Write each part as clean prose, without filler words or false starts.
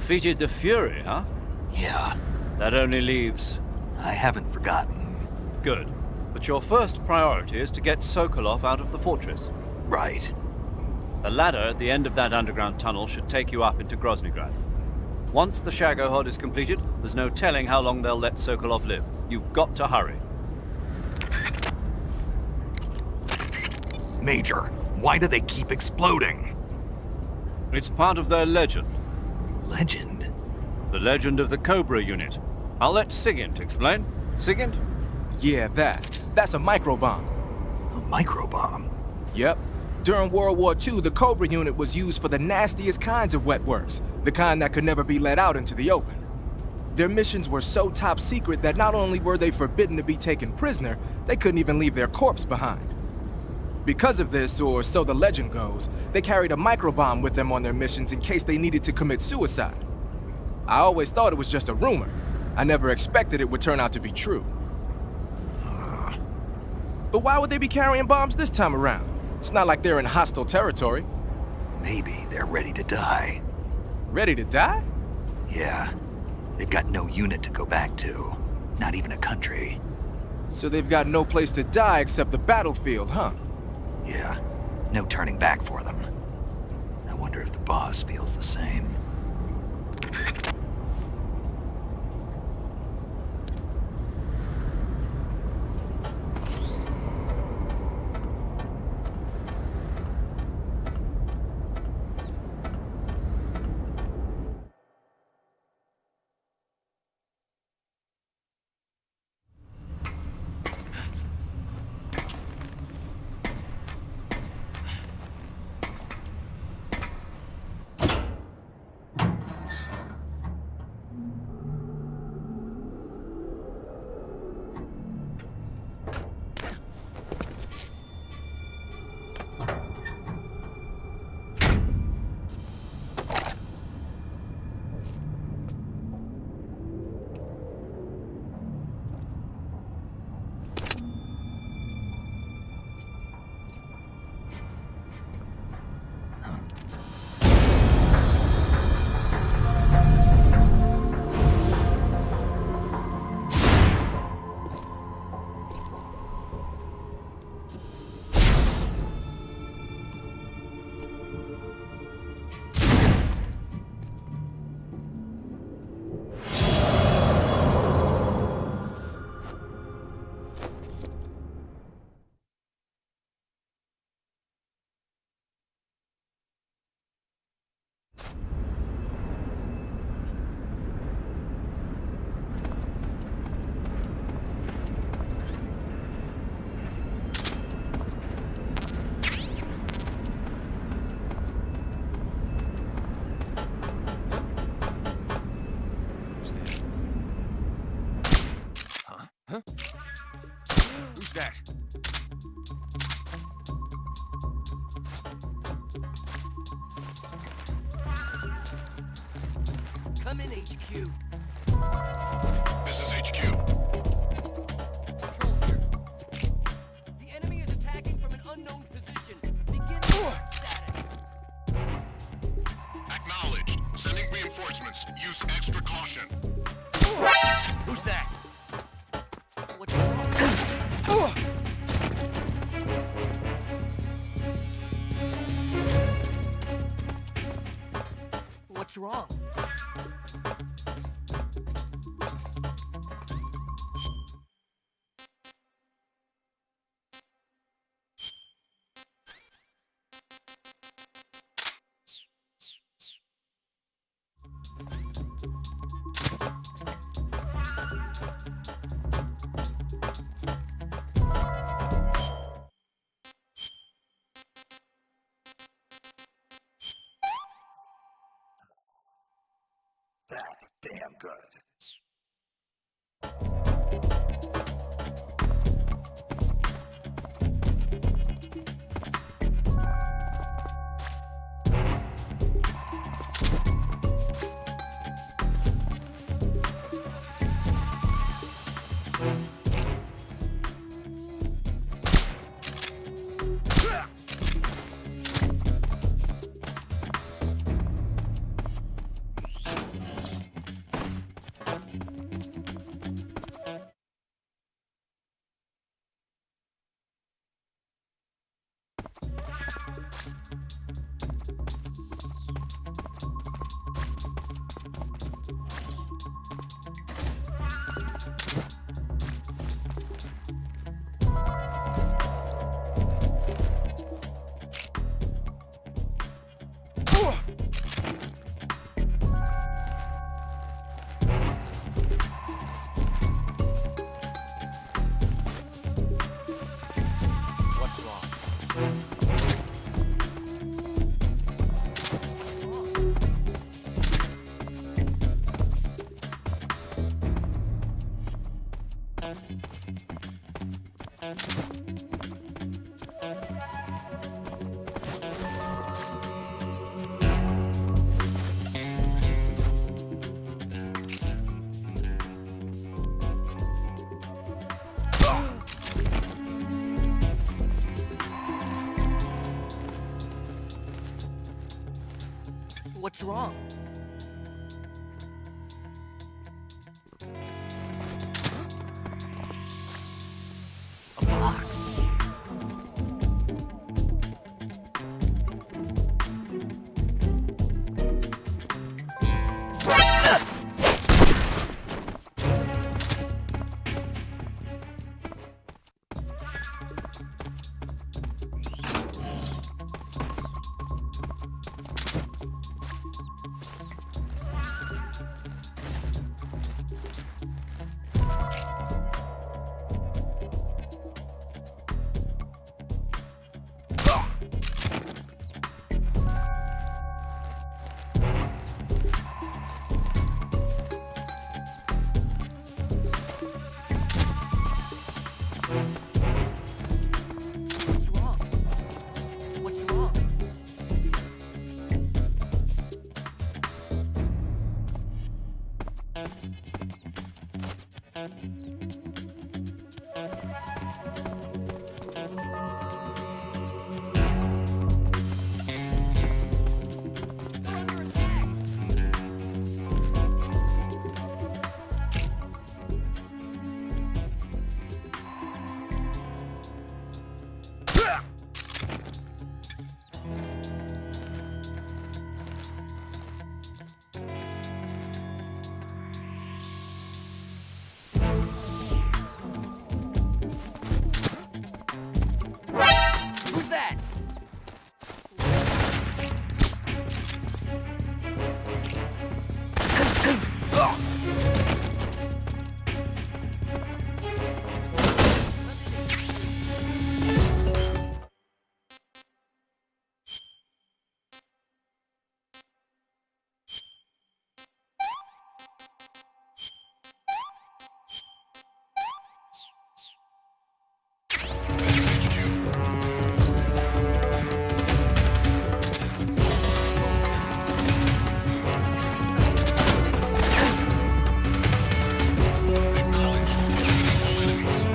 Defeated the Fury, huh? Yeah, That only leaves... I haven't forgotten. Good. But your first priority is to get Sokolov out of the fortress. Right. The ladder at the end of that underground tunnel should take you up into Groznygrad. Once the Shagohod is completed, there's no telling how long they'll let Sokolov live. You've got to hurry. Major, why do they keep exploding? It's part of their legend. Legend? The legend of the Cobra unit. I'll let Sigint explain. Sigint? Yeah, that's a microbomb. A microbomb? Yep. During World War II, the Cobra unit was used for the nastiest kinds of wet works, the kind that could never be let out into the open. Their missions were so top secret that not only were they forbidden to be taken prisoner, they couldn't even leave their corpse behind. Because of this, or so the legend goes, they carried a microbomb with them on their missions in case they needed to commit suicide. I always thought it was just a rumor. I never expected it would turn out to be true. But why would they be carrying bombs this time around? It's not like they're in hostile territory. Maybe they're ready to die. Ready to die? Yeah. They've got no unit to go back to. Not even a country. So they've got no place to die except the battlefield, huh? Yeah. No turning back for them. I wonder if the boss feels the same. Who's that? Come in, HQ. This is HQ. Control here. The enemy is attacking from an unknown position. Begin alert status. Acknowledged. Sending reinforcements. Use extra caution. Who's that? What's What's wrong? That's damn good. What's wrong? A box. What's wrong? What's wrong? They're under attack! Who's that? This is HQ. Acknowledge. Defeating all enemies.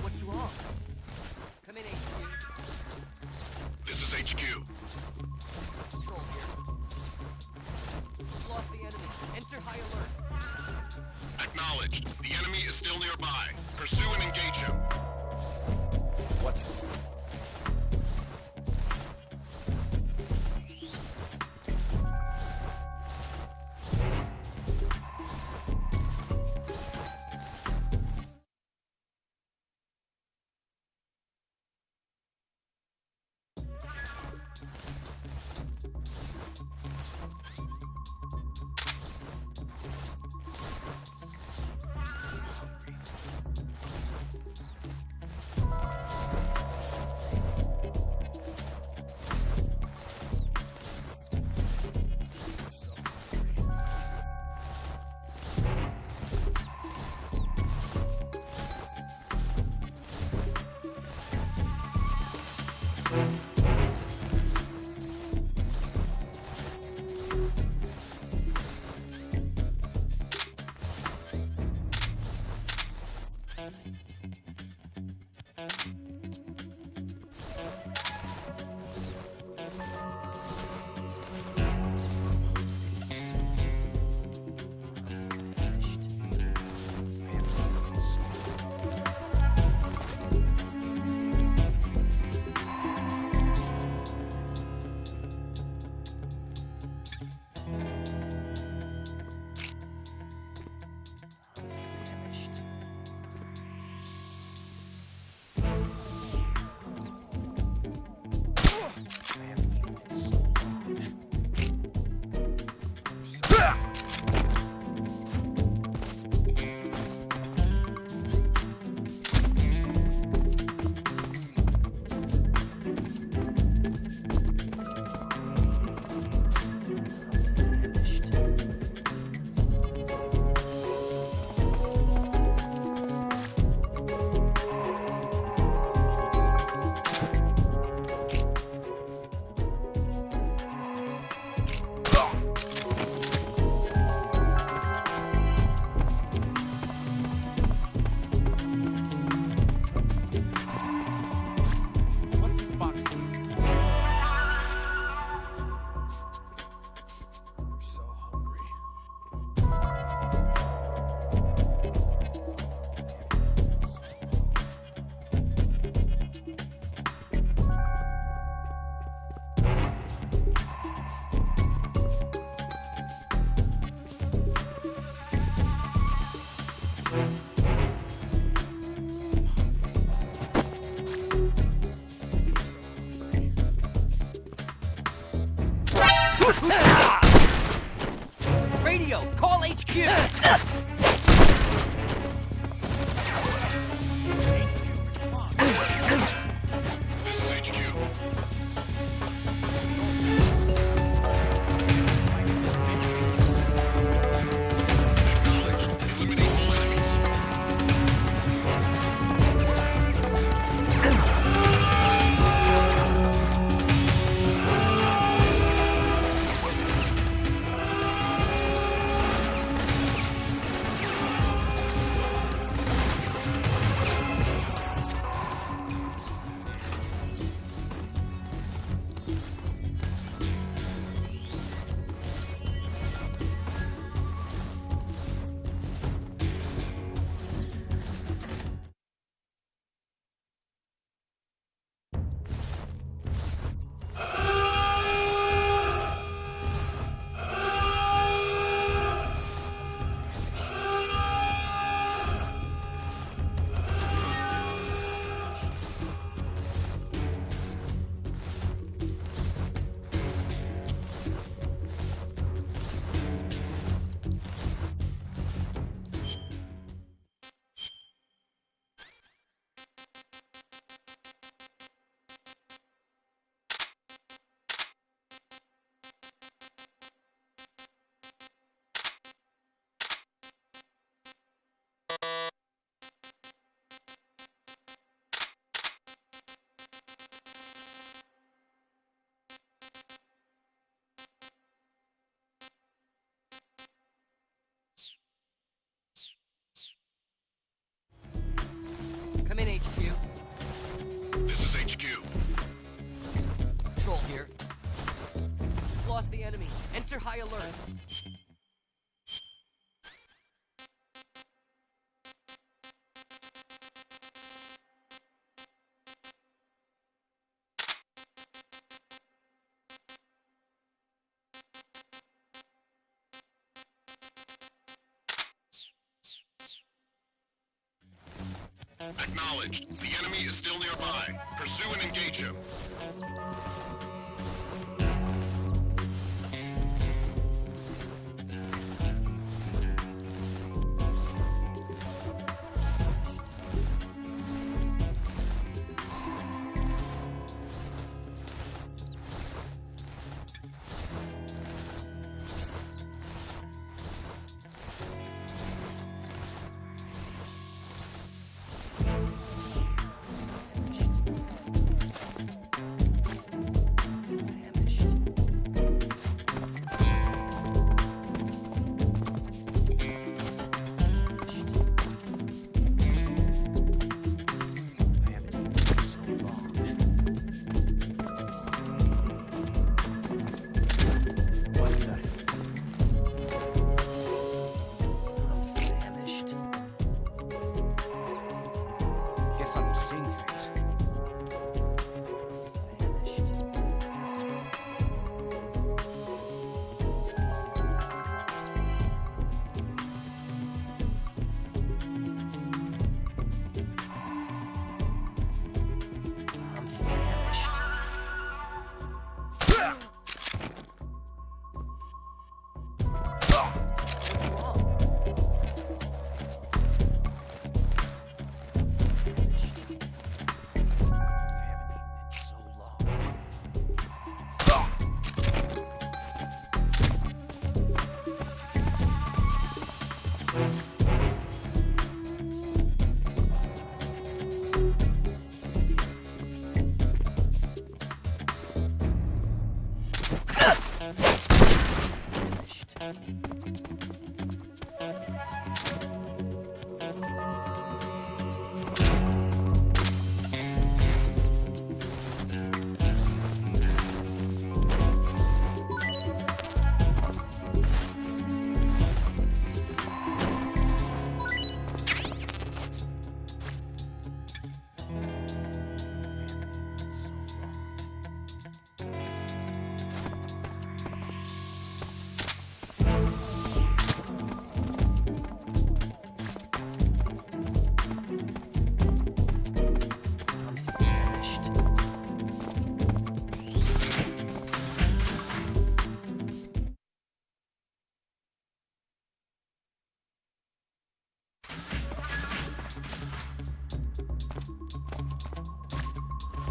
What's wrong? Come in, HQ. This is HQ. Control here. We've lost the enemy. Enter high alert. Acknowledged. The enemy is still nearby. Pursue and engage him. What's... Radio, call HQ! This is HQ. Acknowledged. Eliminate all enemies. Come in, HQ. This is HQ. Patrol here. We've lost the enemy. Enter high alert. Acknowledged. The enemy is still nearby. Pursue and engage him. Guess I'm seeing things. I'm famished.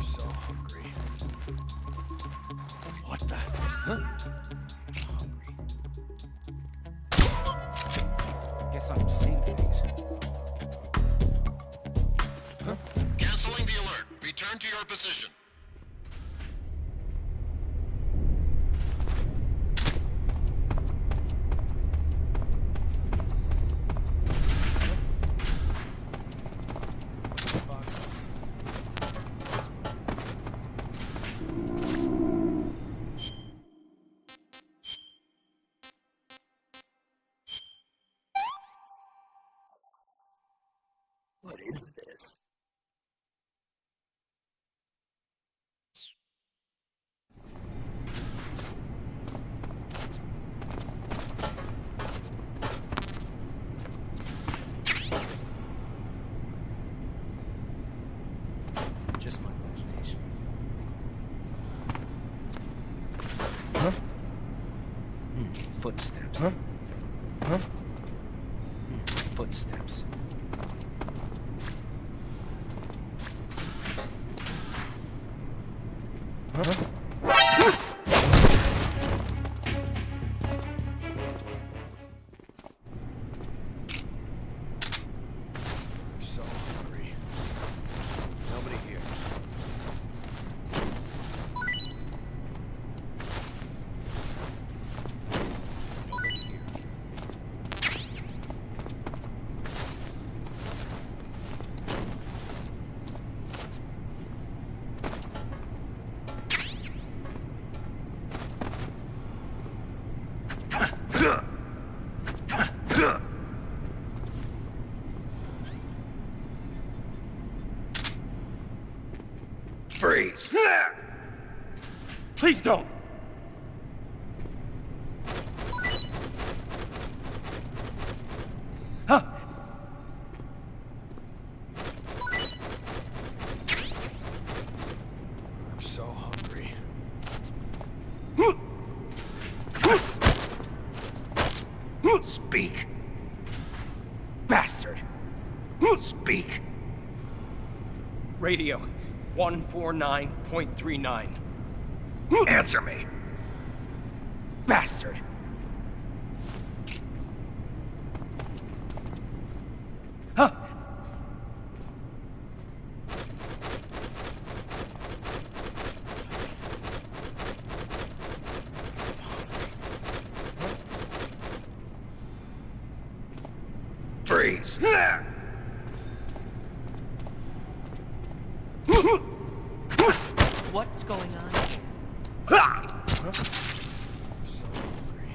So hungry. What the? Huh? Hungry. Guess I'm seeing things. Huh? Canceling the alert. Return to your position. What is this? Just my imagination. Huh? Footsteps. Huh? Huh? Footsteps. Huh? So hungry. Nobody here. Nobody here. Freeze! Please don't! Huh? I'm so hungry. Speak! Bastard! Speak! Radio 149.39. Answer me! Bastard! Huh? Freeze! What's going on here? So hungry.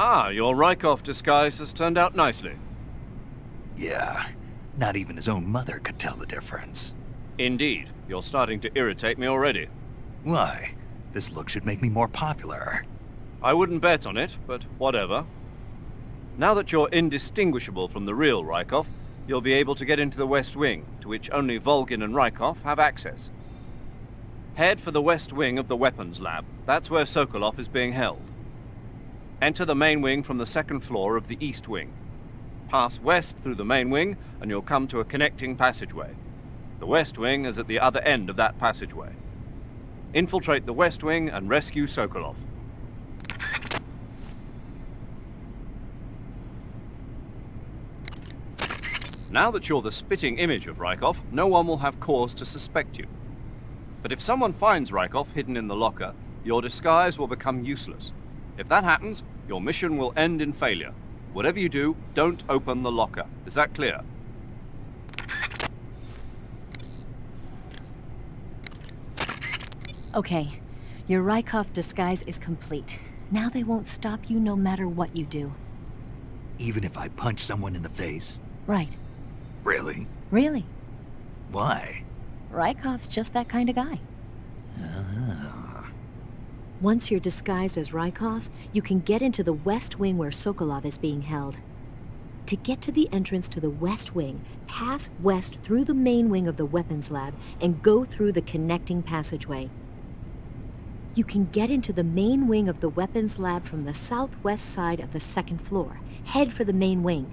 Ah, your Rykov disguise has turned out nicely. Yeah, not even his own mother could tell the difference. Indeed, you're starting to irritate me already. Why? This look should make me more popular. I wouldn't bet on it, but whatever. Now that you're indistinguishable from the real Rykov, you'll be able to get into the West Wing, to which only Volgin and Rykov have access. Head for the West Wing of the Weapons Lab. That's where Sokolov is being held. Enter the main wing from the second floor of the East Wing. Pass west through the main wing, and you'll come to a connecting passageway. The West Wing is at the other end of that passageway. Infiltrate the West Wing and rescue Sokolov. Now that you're the spitting image of Rykov, no one will have cause to suspect you. But if someone finds Rykov hidden in the locker, your disguise will become useless. If that happens, your mission will end in failure. Whatever you do, don't open the locker. Is that clear? Okay, your Rykov disguise is complete. Now they won't stop you no matter what you do. Even if I punch someone in the face? Right. Really? Really. Why? Rykov's just that kind of guy. Ah. Once you're disguised as Rykov, you can get into the West Wing where Sokolov is being held. To get to the entrance to the West Wing, pass west through the main wing of the Weapons Lab and go through the connecting passageway. You can get into the main wing of the Weapons Lab from the southwest side of the second floor. Head for the main wing.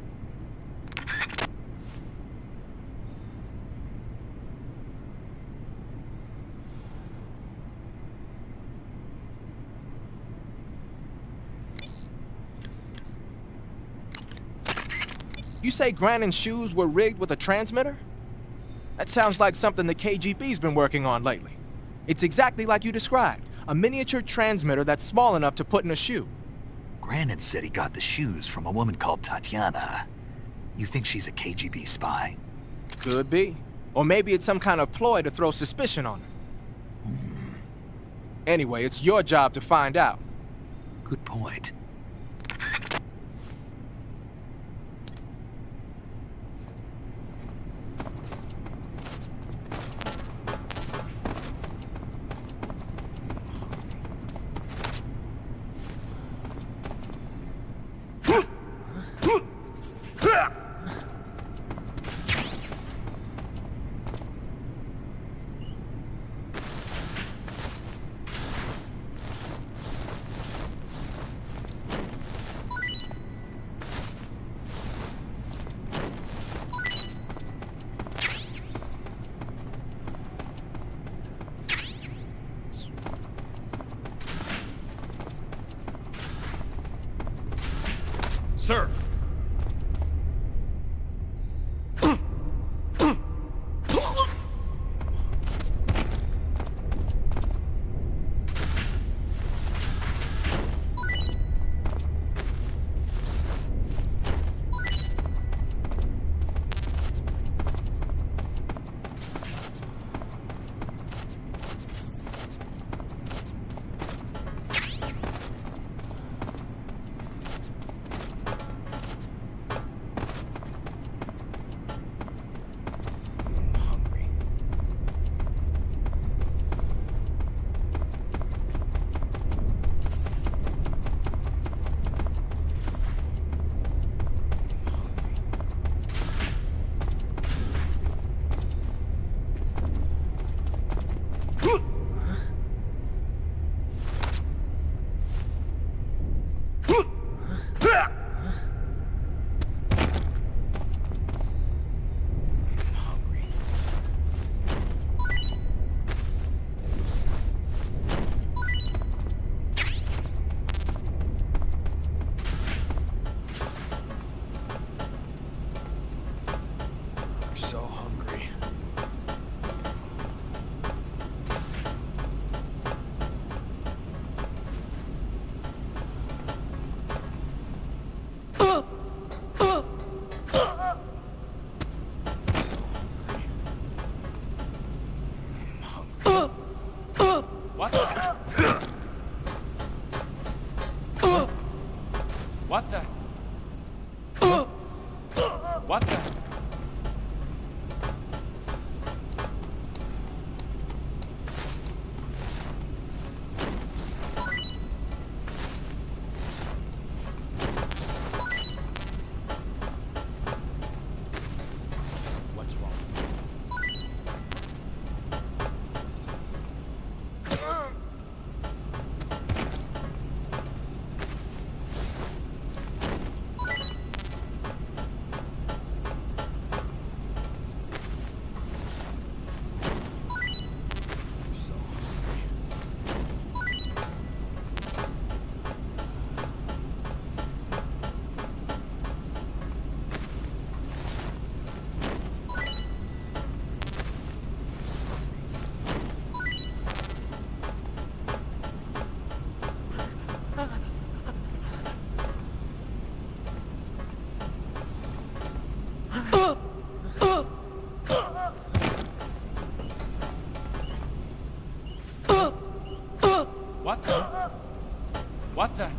You say Grannon's shoes were rigged with a transmitter? That sounds like something the KGB's been working on lately. It's exactly like you described, a miniature transmitter that's small enough to put in a shoe. Grannon said he got the shoes from a woman called Tatiana. You think she's a KGB spy? Could be. Or maybe it's some kind of ploy to throw suspicion on her. Anyway, it's your job to find out. Good point. Sir! So hungry. What? What the? What the? What's wrong? What the? What the?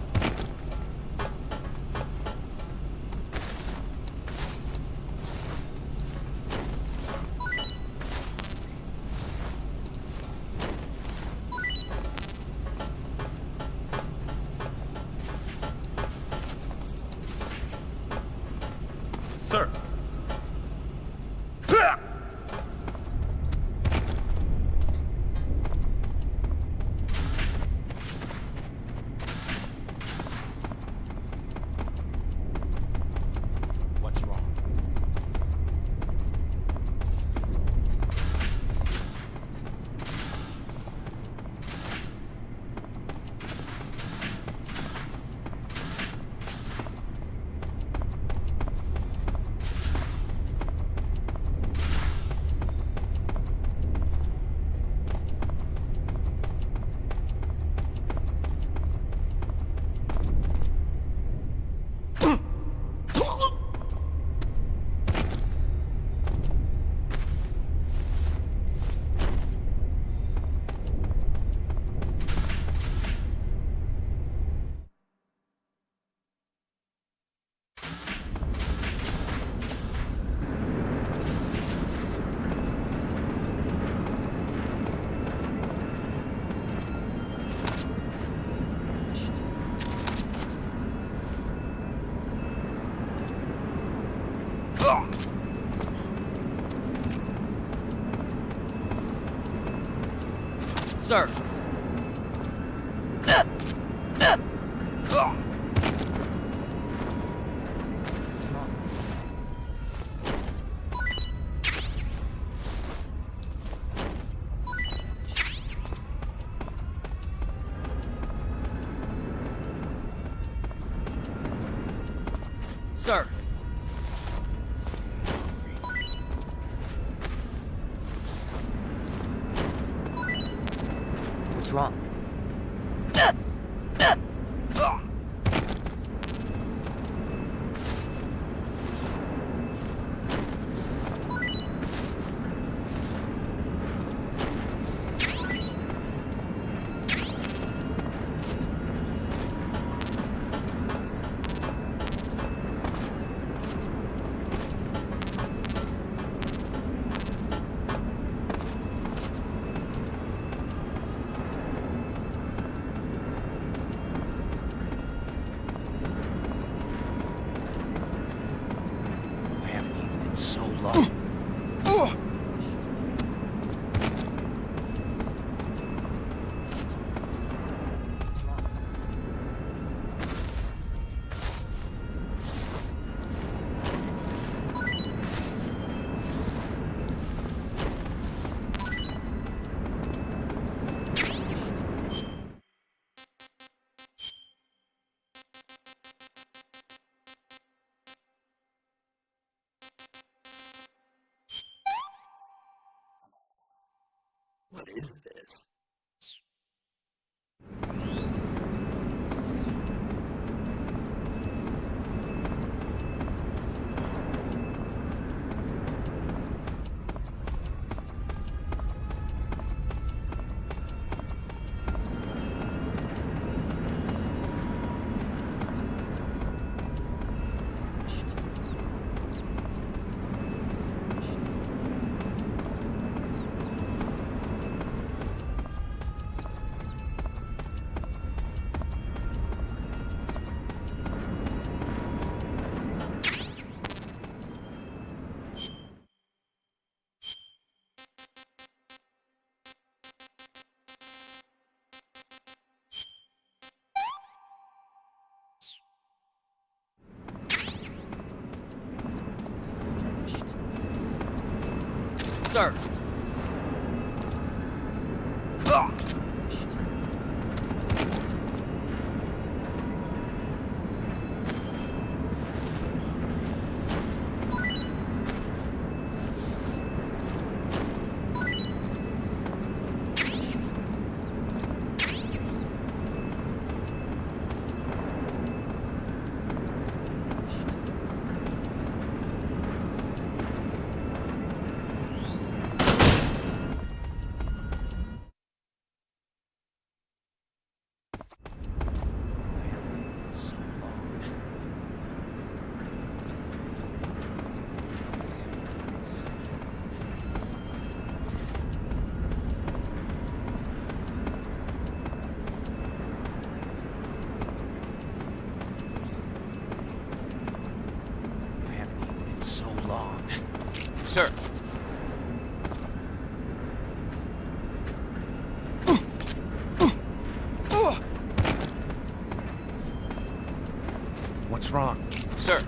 Sir. What's wrong? Sir. What's wrong? Sir. What's wrong? I haven't eaten in so long. What's wrong? What is this? Sir. I haven't eaten in so long. Sir. What's wrong? Sir.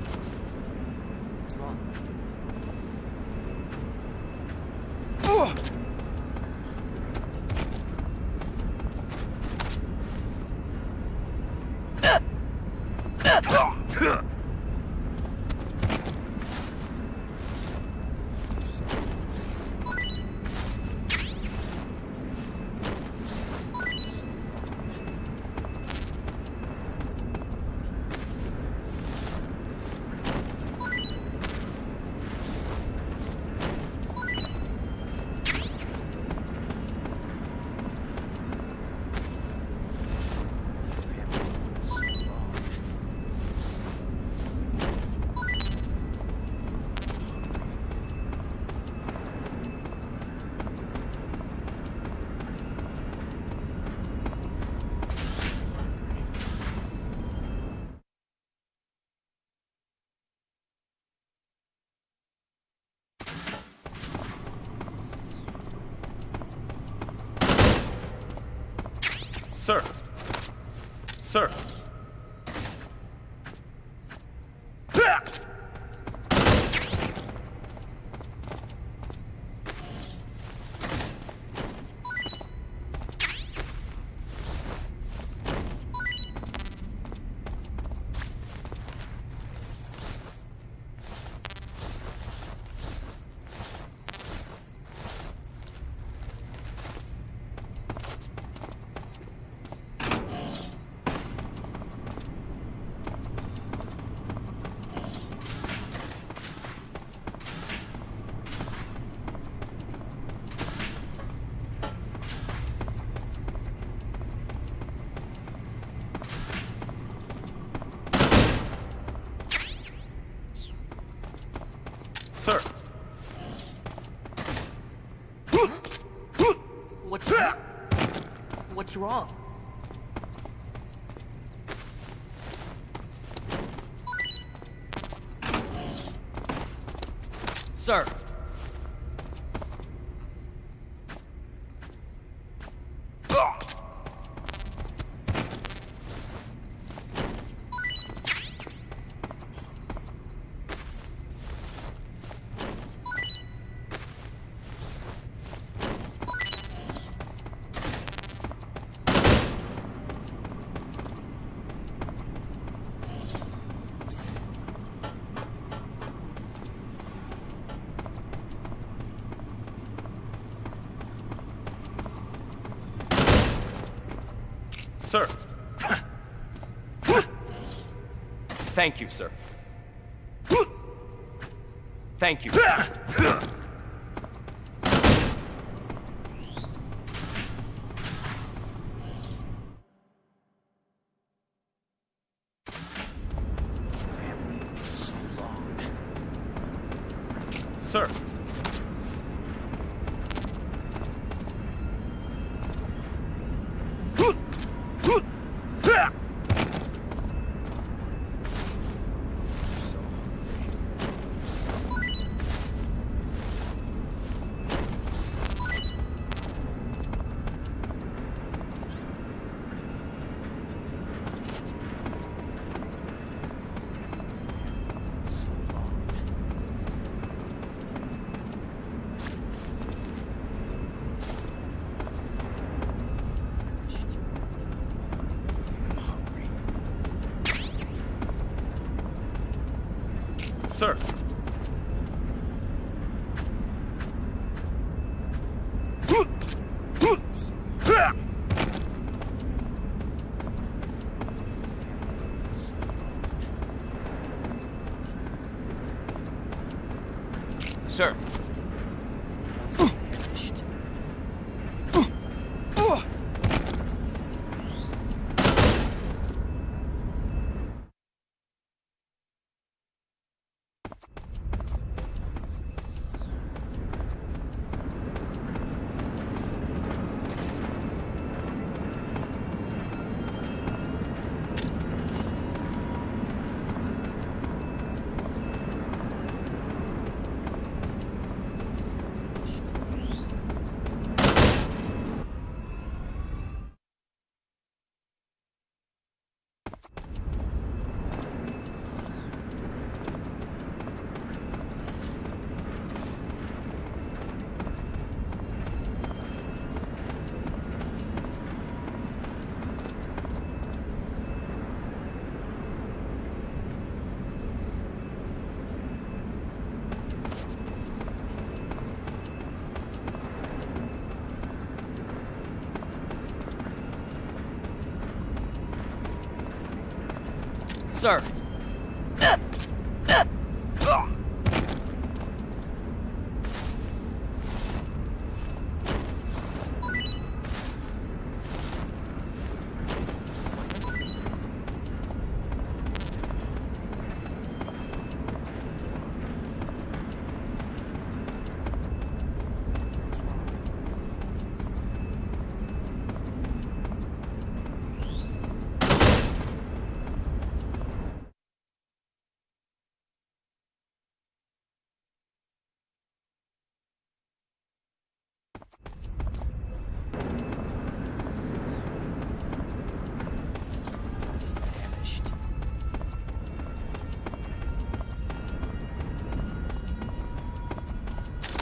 Sir. Sir. Sir. What's wrong? Sir. Sir. Thank you, sir. Thank you. So long. Sir. Sir. Sir. Finished. Sir. Finished.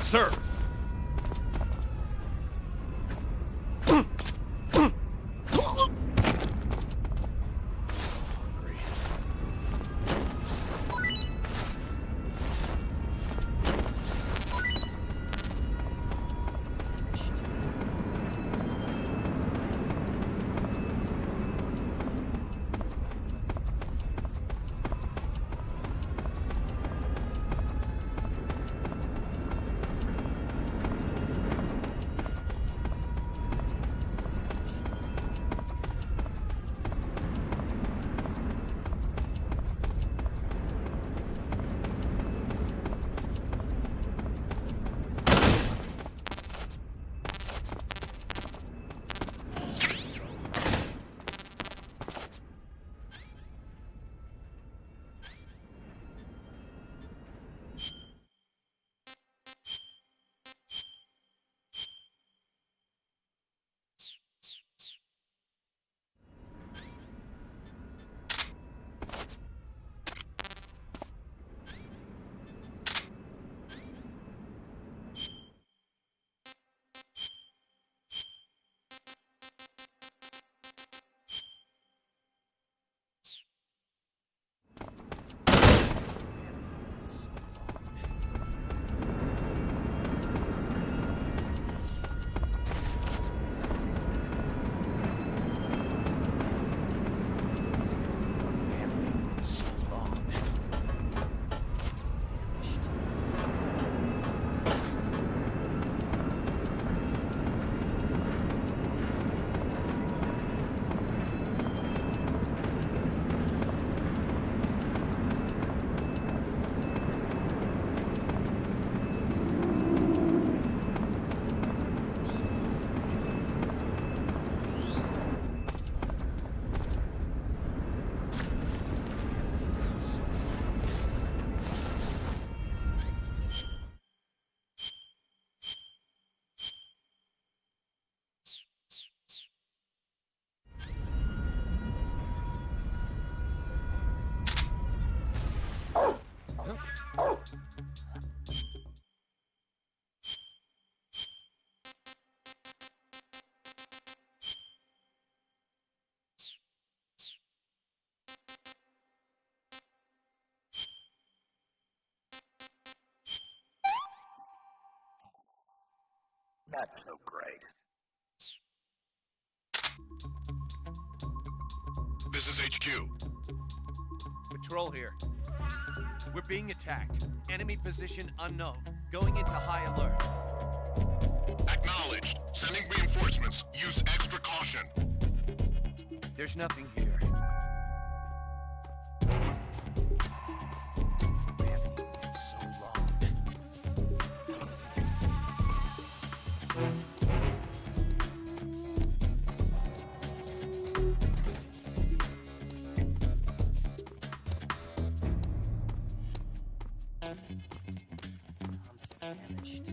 Sir. That's so great. This is HQ. Patrol here. We're being attacked. Enemy position unknown. Going into high alert. Acknowledged. Sending reinforcements. Use extra caution. There's nothing here. We haven't eaten in so long. I'm famished.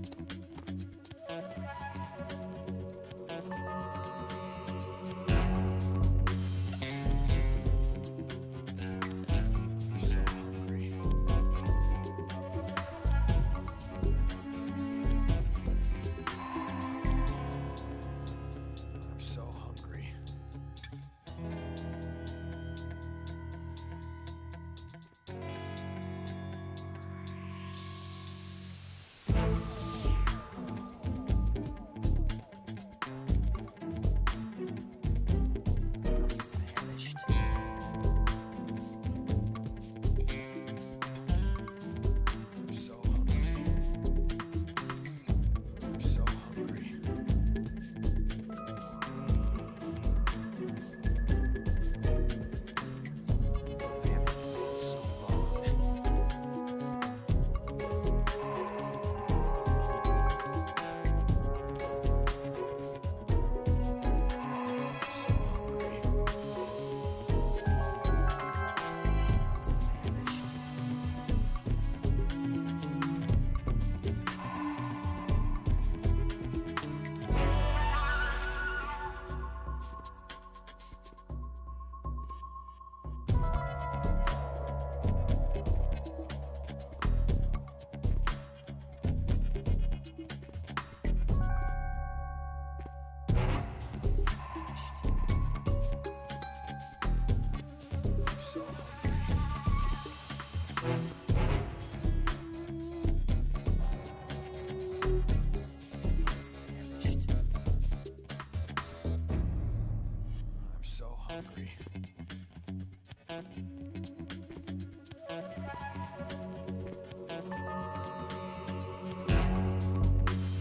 I'm so hungry. I'm so hungry. I'm famished. I'm so hungry. I'm so hungry. I haven't eaten in so long. I'm so hungry. Famished. I'm so hungry. Famished. I'm so hungry.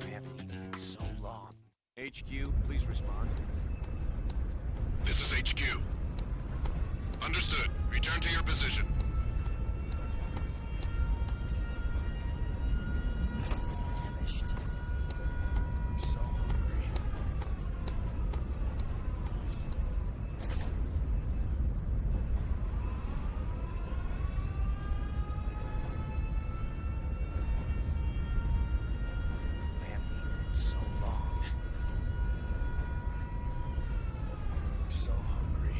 I haven't eaten in so long. HQ, please respond. This is HQ. Understood. Return to your position. Famished. I'm so hungry. I haven't eaten in so long. I'm so hungry.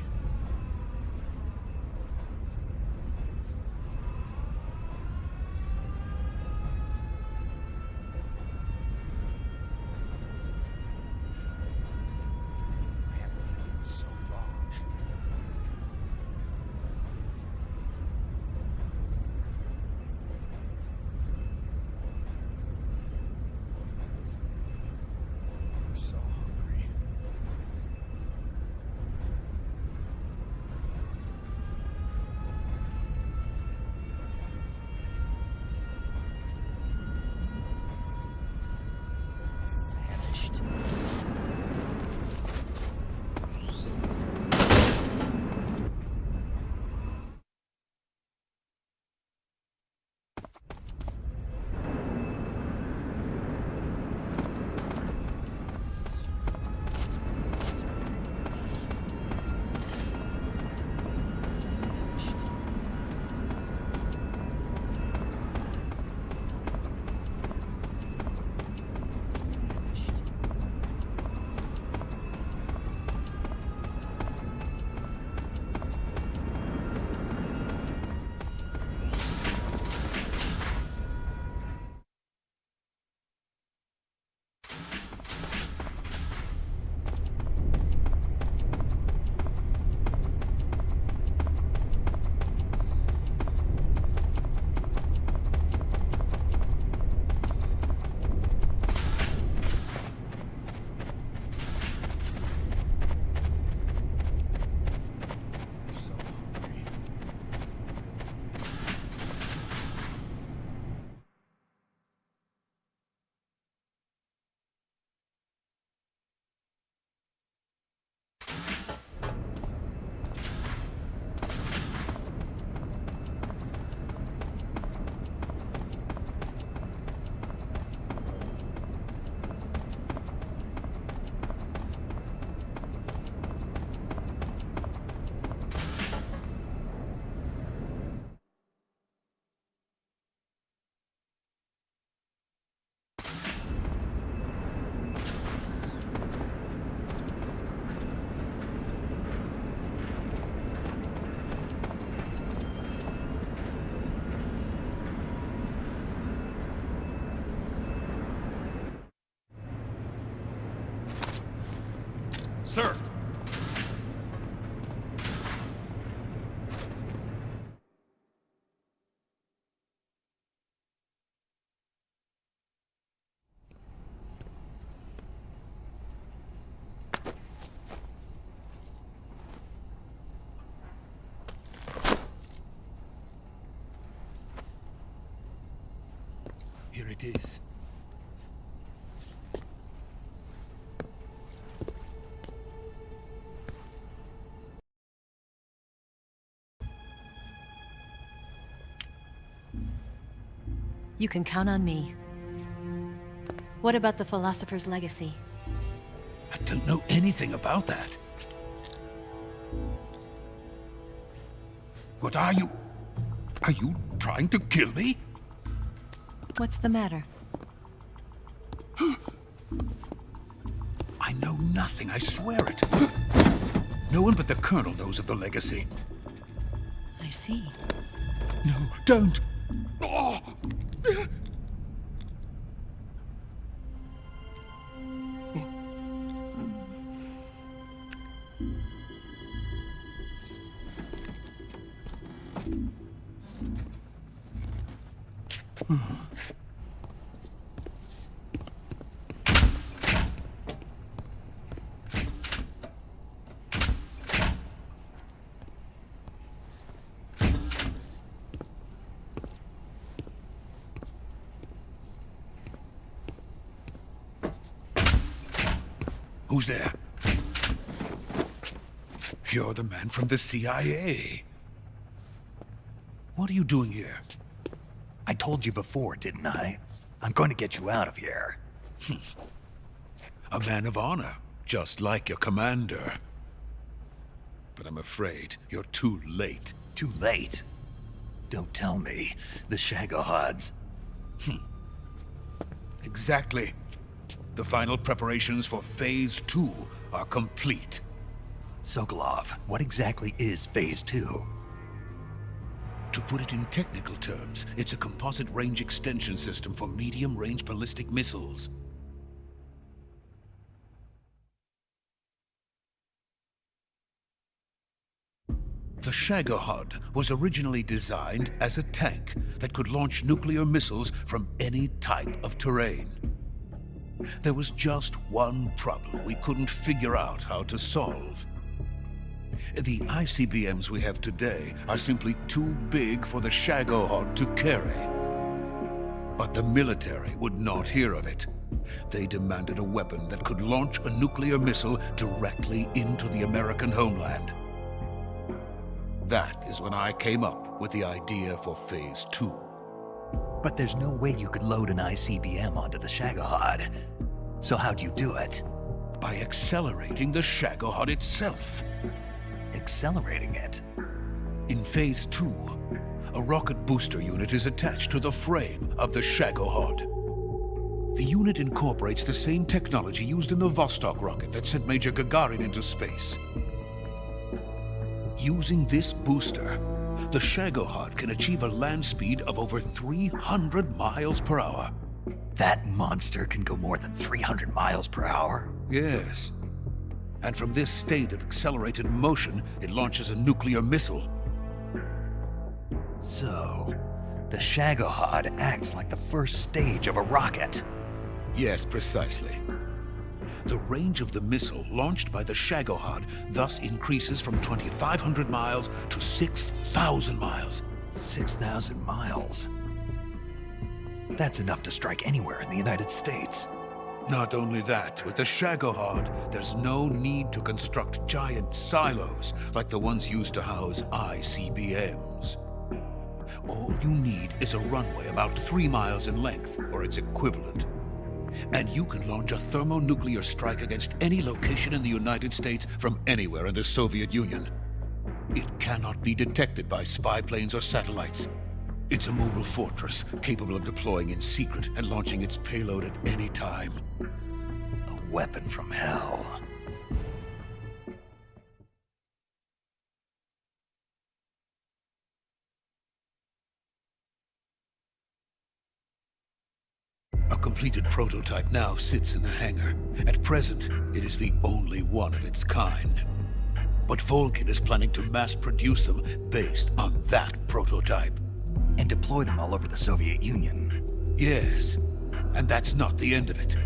Sir! Here it is. You can count on me. What about the philosopher's legacy? I don't know anything about that. What are you? Are you trying to kill me? What's the matter? I know nothing, I swear it. No one but the Colonel knows of the legacy. I see. No, don't! Oh. Who's there? You're the man from the CIA. What are you doing here? I told you before, didn't I? I'm going to get you out of here. A man of honor, just like your commander. But I'm afraid you're too late. Too late? Don't tell me. The Shagohods. Exactly. The final preparations for Phase 2 are complete. Sokolov, what exactly is Phase 2? To put it in technical terms, it's a composite range extension system for medium-range ballistic missiles. The Shagohod was originally designed as a tank that could launch nuclear missiles from any type of terrain. There was just one problem we couldn't figure out how to solve. The ICBMs we have today are simply too big for the Shagohod to carry. But the military would not hear of it. They demanded a weapon that could launch a nuclear missile directly into the American homeland. That is when I came up with the idea for Phase 2. But there's no way you could load an ICBM onto the Shagohod. So how'd you do it? By accelerating the Shagohod itself. Accelerating it? In Phase 2, a rocket booster unit is attached to the frame of the Shagohod. The unit incorporates the same technology used in the Vostok rocket that sent Major Gagarin into space. Using this booster, the Shagohod can achieve a land speed of over 300 miles per hour. That monster can go more than 300 miles per hour? Yes. And from this state of accelerated motion, it launches a nuclear missile. So, the Shagohod acts like the first stage of a rocket. Yes, precisely. The range of the missile launched by the Shagohod thus increases from 2,500 miles to 6,000 miles. 6,000 miles? That's enough to strike anywhere in the United States. Not only that, with the Shagohod, there's no need to construct giant silos like the ones used to house ICBMs. All you need is a runway about 3 miles in length, or its equivalent. And you can launch a thermonuclear strike against any location in the United States from anywhere in the Soviet Union. It cannot be detected by spy planes or satellites. It's a mobile fortress, capable of deploying in secret and launching its payload at any time. A weapon from hell. A completed prototype now sits in the hangar. At present, it is the only one of its kind. But Vulcan is planning to mass-produce them based on that prototype. And deploy them all over the Soviet Union. Yes, and that's not the end of it.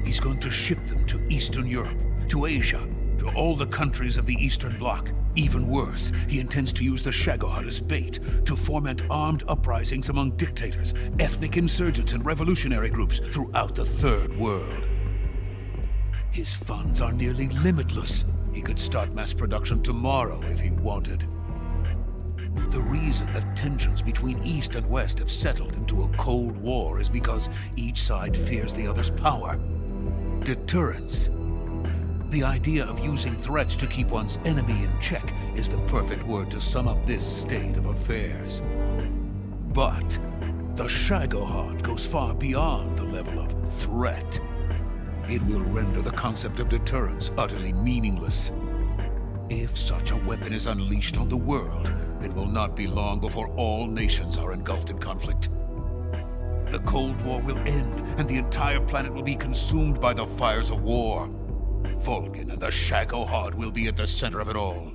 He's going to ship them to Eastern Europe, to Asia, to all the countries of the Eastern Bloc. Even worse, he intends to use the Shagohod as bait to foment armed uprisings among dictators, ethnic insurgents, and revolutionary groups throughout the Third World. His funds are nearly limitless. He could start mass production tomorrow if he wanted. The reason that tensions between East and West have settled into a Cold War is because each side fears the other's power. Deterrence. The idea of using threats to keep one's enemy in check is the perfect word to sum up this state of affairs. But the Shagohod goes far beyond the level of threat. It will render the concept of deterrence utterly meaningless. If such a weapon is unleashed on the world, it will not be long before all nations are engulfed in conflict. The Cold War will end, and the entire planet will be consumed by the fires of war. Vulcan and the Shagohod will be at the center of it all.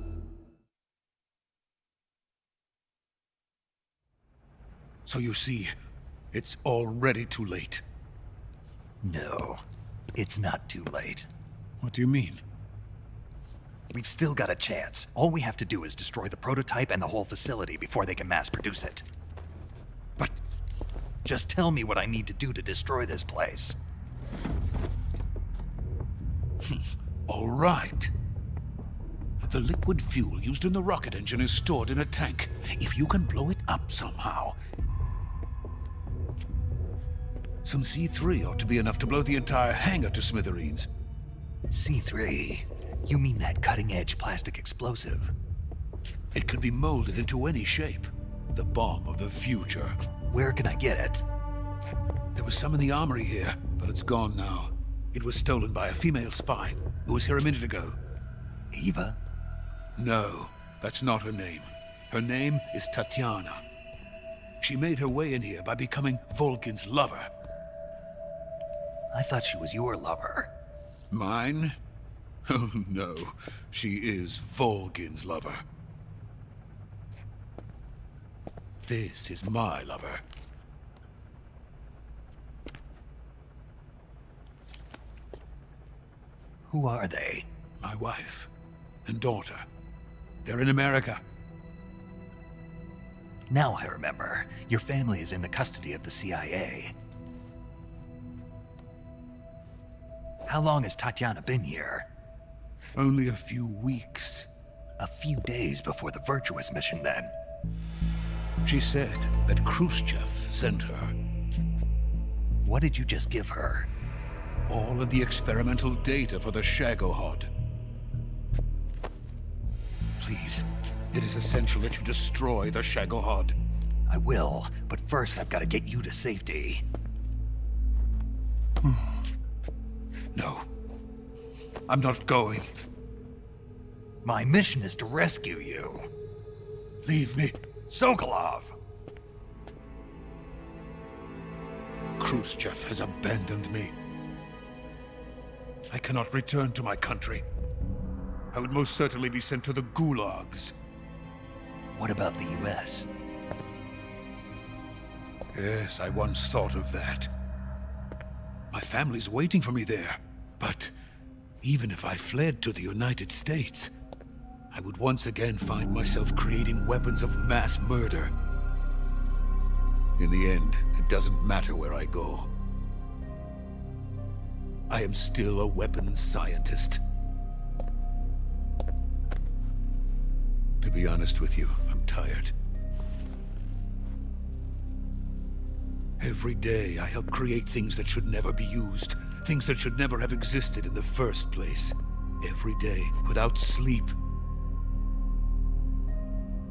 So you see, it's already too late. No, it's not too late. What do you mean? We've still got a chance. All we have to do is destroy the prototype and the whole facility before they can mass produce it. But just tell me what I need to do to destroy this place. All right. The liquid fuel used in the rocket engine is stored in a tank. If you can blow it up somehow... Some C3 ought to be enough to blow the entire hangar to smithereens. C3? You mean that cutting-edge plastic explosive? It could be molded into any shape. The bomb of the future. Where can I get it? There was some in the armory here, but it's gone now. It was stolen by a female spy who was here a minute ago. Eva? No, that's not her name. Her name is Tatiana. She made her way in here by becoming Vulcan's lover. I thought she was your lover. Mine? Oh no, she is Vulcan's lover. This is my lover. Who are they? My wife and daughter. They're in America. Now I remember. Your family is in the custody of the CIA. How long has Tatiana been here? Only a few weeks. A few days before the Virtuous mission, then. She said that Khrushchev sent her. What did you just give her? All of the experimental data for the Shagohod. Please, it is essential that you destroy the Shagohod. I will, but first I've got to get you to safety. No. I'm not going. My mission is to rescue you. Leave me. Sokolov! Khrushchev has abandoned me. I cannot return to my country. I would most certainly be sent to the gulags. What about the US? Yes, I once thought of that. My family's waiting for me there. But even if I fled to the United States, I would once again find myself creating weapons of mass murder. In the end, it doesn't matter where I go. I am still a weapons scientist. To be honest with you, I'm tired. Every day, I help create things that should never be used, things that should never have existed in the first place. Every day, without sleep.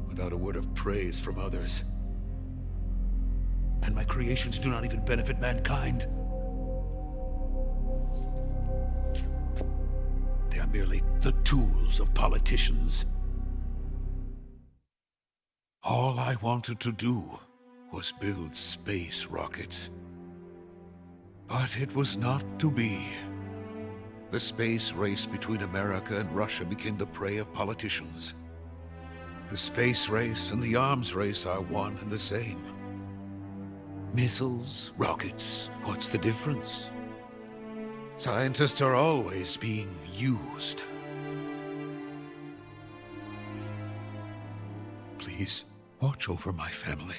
Without a word of praise from others. And my creations do not even benefit mankind. They are merely the tools of politicians. All I wanted to do was build space rockets. But it was not to be. The space race between America and Russia became the prey of politicians. The space race and the arms race are one and the same. Missiles, rockets, what's the difference? Scientists are always being used. Please, watch over my family.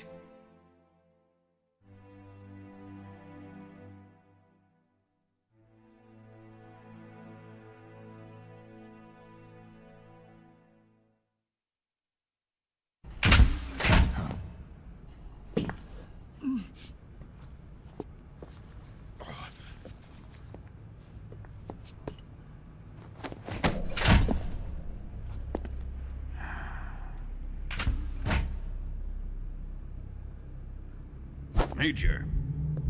Major,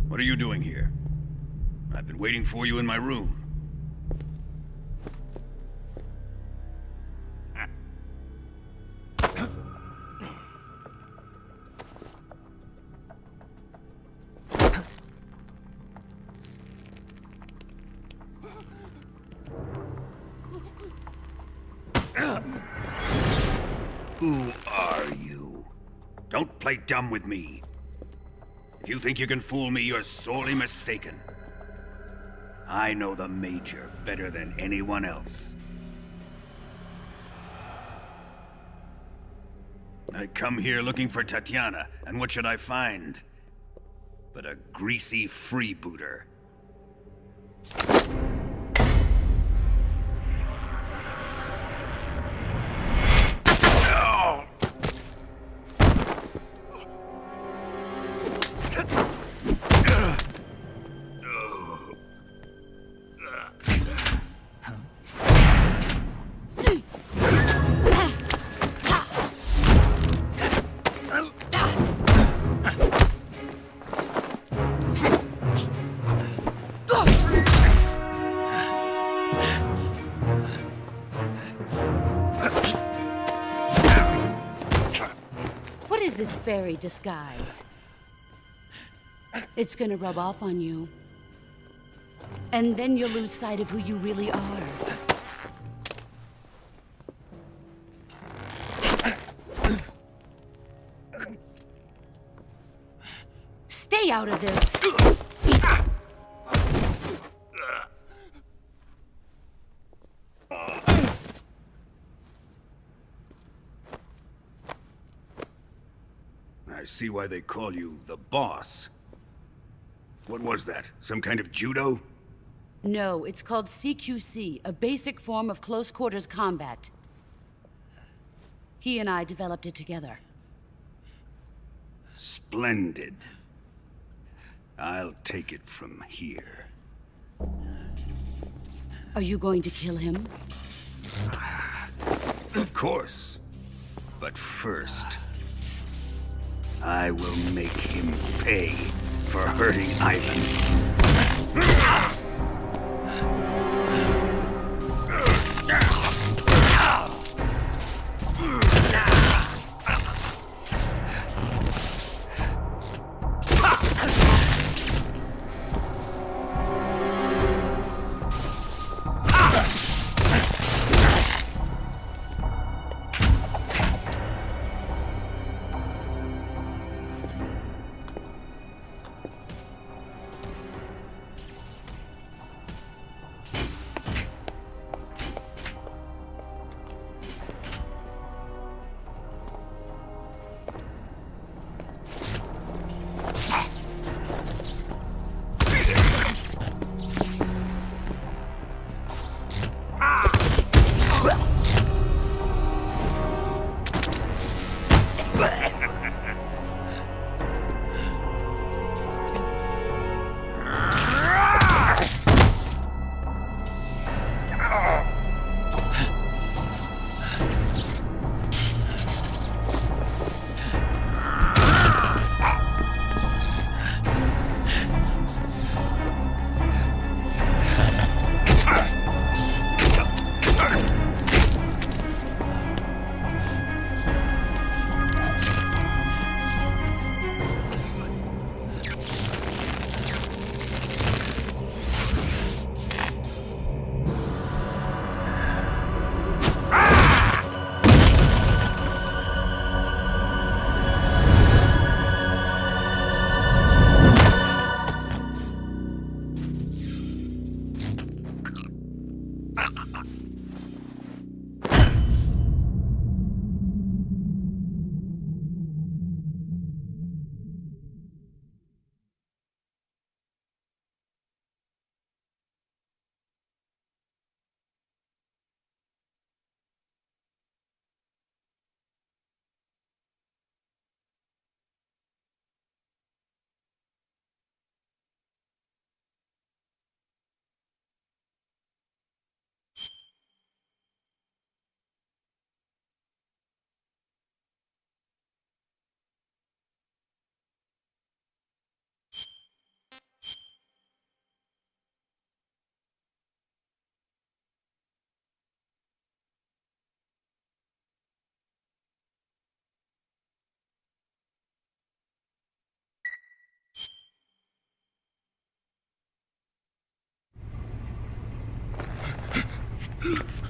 what are you doing here? I've been waiting for you in my room. Who are you? Don't play dumb with me. If you think you can fool me, you're sorely mistaken. I know the Major better than anyone else. I come here looking for Tatiana, and what should I find? But a greasy freebooter. This fairy disguise. It's gonna rub off on you. And then you'll lose sight of who you really are. Stay out of this! I see why they call you the boss. What was that? Some kind of judo? No, it's called CQC, a basic form of close quarters combat. He and I developed it together. Splendid. I'll take it from here. Are you going to kill him? Of course. But first, I will make him pay for hurting Ivan.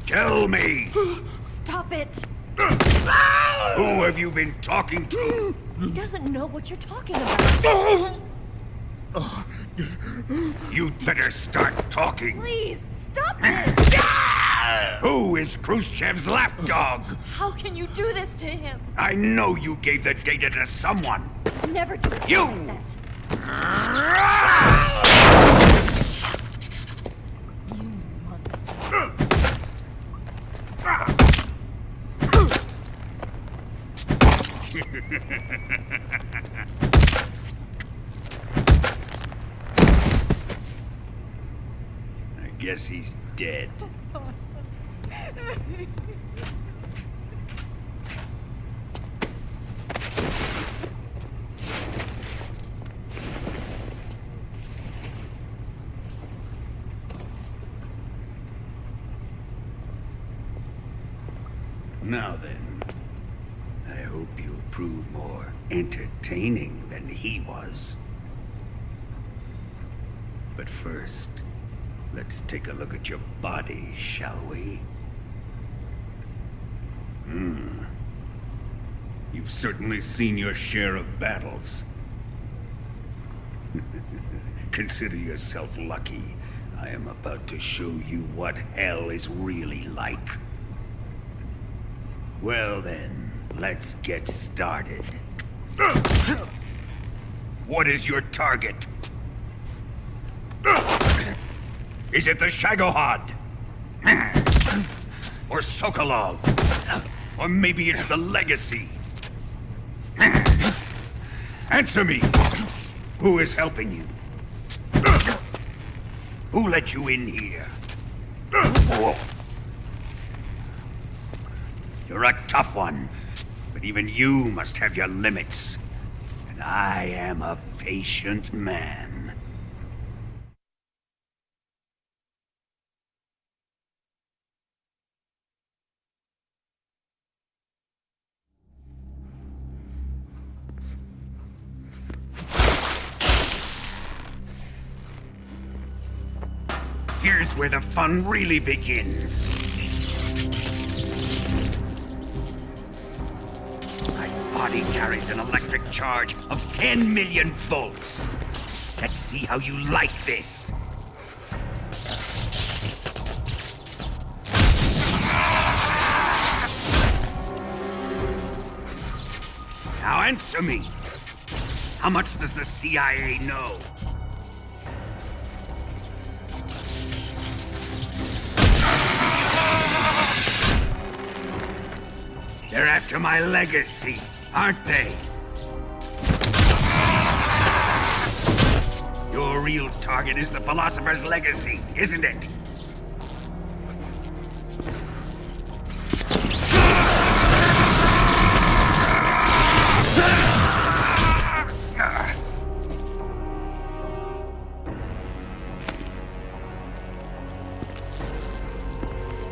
Tell me! Stop it! Who have you been talking to? He doesn't know what you're talking about. You'd better start talking. Please, stop this! Who is Khrushchev's lapdog? How can you do this to him? I know you gave the data to someone. Never do You! that. You monster. I guess he's dead. Now then, I hope you'll prove more entertaining than he was. But first, let's take a look at your body, shall we? You've certainly seen your share of battles. Consider yourself lucky. I am about to show you what hell is really like. Well then, let's get started. What is your target? Is it the Shagohod? Or Sokolov? Or maybe it's the Legacy? Answer me! Who is helping you? Who let you in here? You're a tough one, but even you must have your limits. And I am a patient man. Here's where the fun really begins. My body carries an electric charge of 10 million volts. Let's see how you like this. Now answer me. How much does the CIA know? They're after my legacy, aren't they? Your real target is the Philosopher's Legacy, isn't it?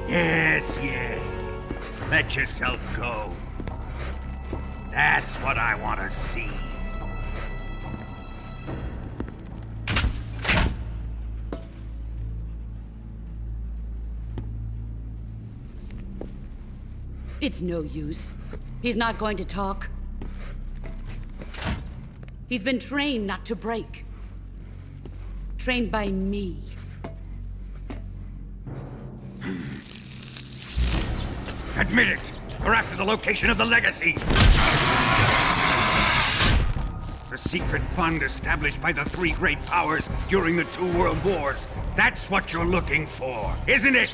Yes, yes. Let yourself go. That's what I want to see. It's no use. He's not going to talk. He's been trained not to break. Trained by me. Admit it! We're after the location of the Legacy! The secret fund established by the three great powers during the 2 world wars. That's what you're looking for, isn't it?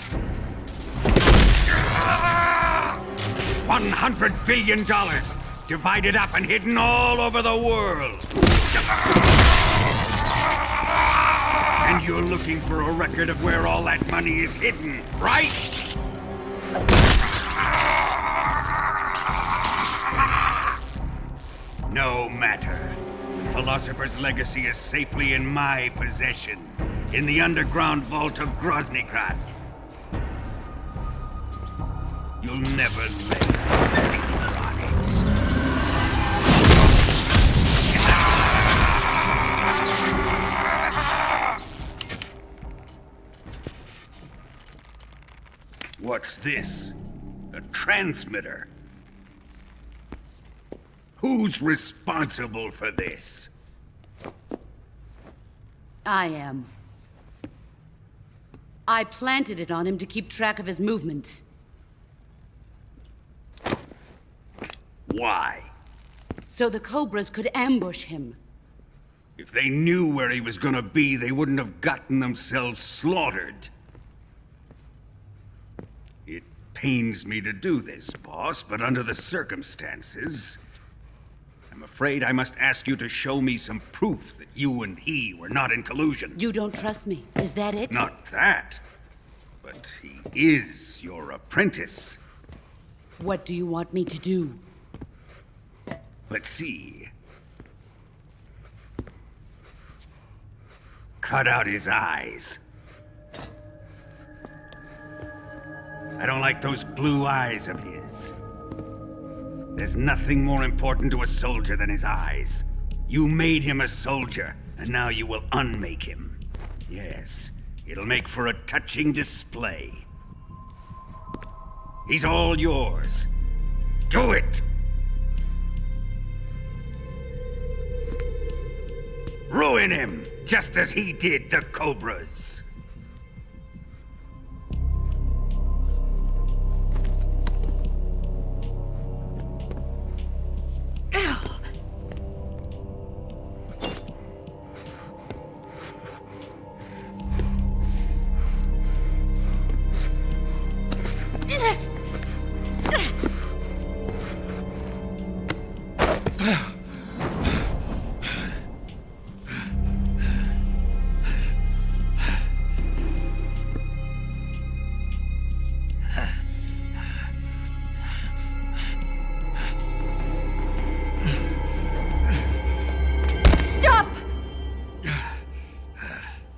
$100 billion, divided up and hidden all over the world. And you're looking for a record of where all that money is hidden, right? No matter. The Philosopher's Legacy is safely in my possession, in the underground vault of Groznygrad. You'll never lay finger on it. What's this? A transmitter? Who's responsible for this? I am. I planted it on him to keep track of his movements. Why? So the Cobras could ambush him. If they knew where he was gonna be, they wouldn't have gotten themselves slaughtered. It pains me to do this, boss, but under the circumstances, I'm afraid I must ask you to show me some proof that you and he were not in collusion. You don't trust me, is that it? Not that, but he is your apprentice. What do you want me to do? Let's see. Cut out his eyes. I don't like those blue eyes of his. There's nothing more important to a soldier than his eyes. You made him a soldier, and now you will unmake him. Yes, it'll make for a touching display. He's all yours. Do it! Ruin him, just as he did the Cobras.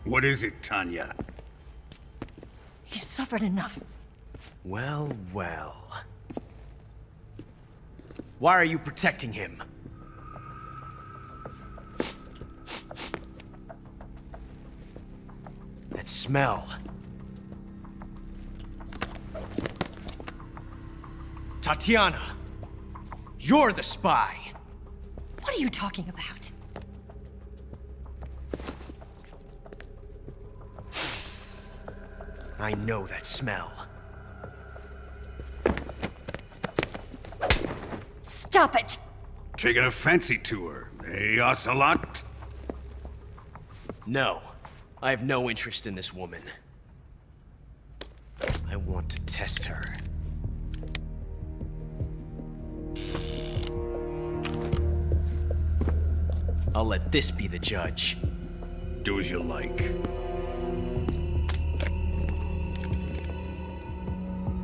What is it, Tanya? He's suffered enough. Well, well. Why are you protecting him? That smell. Tatiana! You're the spy! What are you talking about? I know that smell. Stop it! Taking a fancy to her, eh, Ocelot? No. I have no interest in this woman. I want to test her. I'll let this be the judge. Do as you like.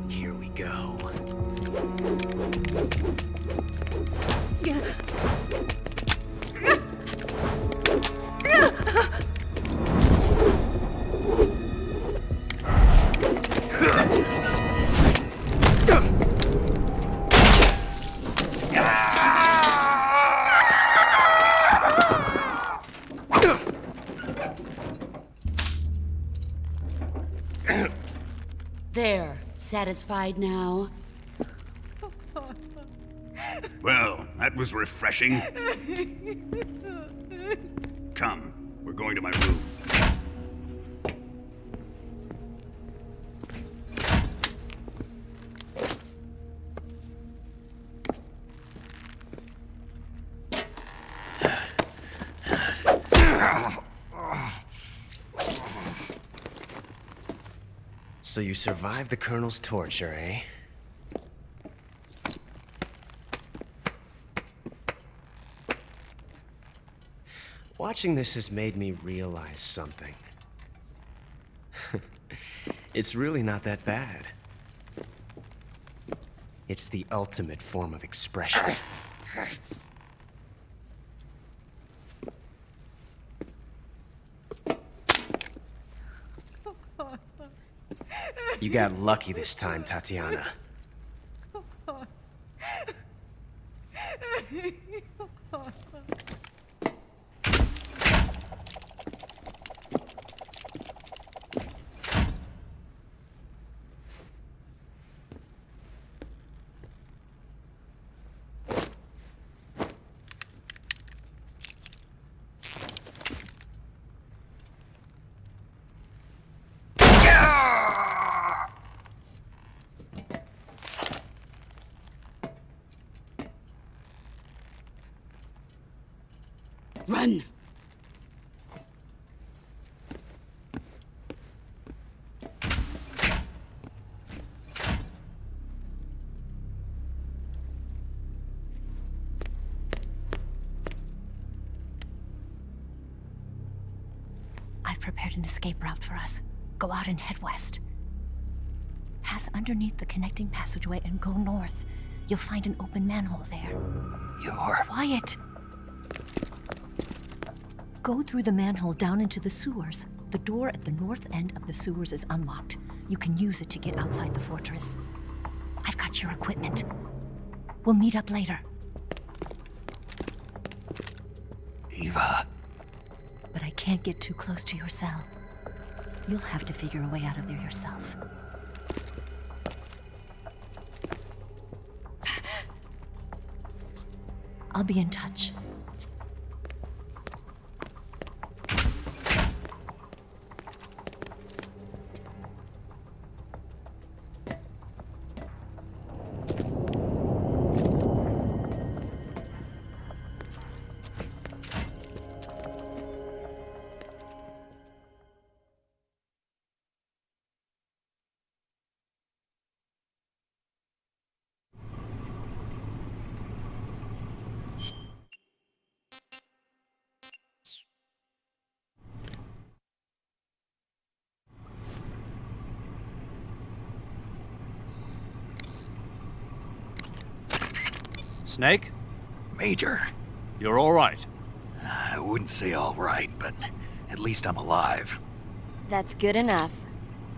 Here we go. There. Satisfied now? Well, that was refreshing. Come, we're going to my room. So you survived the Colonel's torture, eh? Watching this has made me realize something. It's really not that bad. It's the ultimate form of expression. You got lucky this time, Tatiana. Run! I've prepared an escape route for us. Go out and head west. Pass underneath the connecting passageway and go north. You'll find an open manhole there. You're... Quiet! Go through the manhole down into the sewers. The door at the north end of the sewers is unlocked. You can use it to get outside the fortress. I've got your equipment. We'll meet up later. Eva... But I can't get too close to your cell. You'll have to figure a way out of there yourself. I'll be in touch. Snake, Major, you're all right. I wouldn't say all right, but at least I'm alive. That's good enough.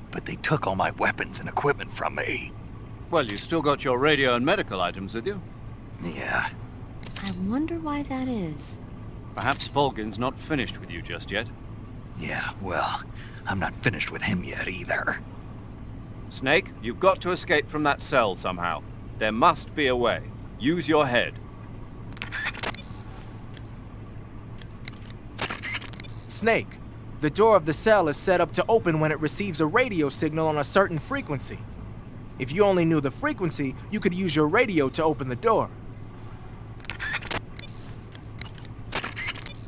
But they took all my weapons and equipment from me. Well, you still got your radio and medical items with you. Yeah. I wonder why that is. Perhaps Volgin's not finished with you just yet. Yeah, well, I'm not finished with him yet either. Snake, you've got to escape from that cell somehow. There must be a way. Use your head. Snake, the door of the cell is set up to open when it receives a radio signal on a certain frequency. If you only knew the frequency, you could use your radio to open the door.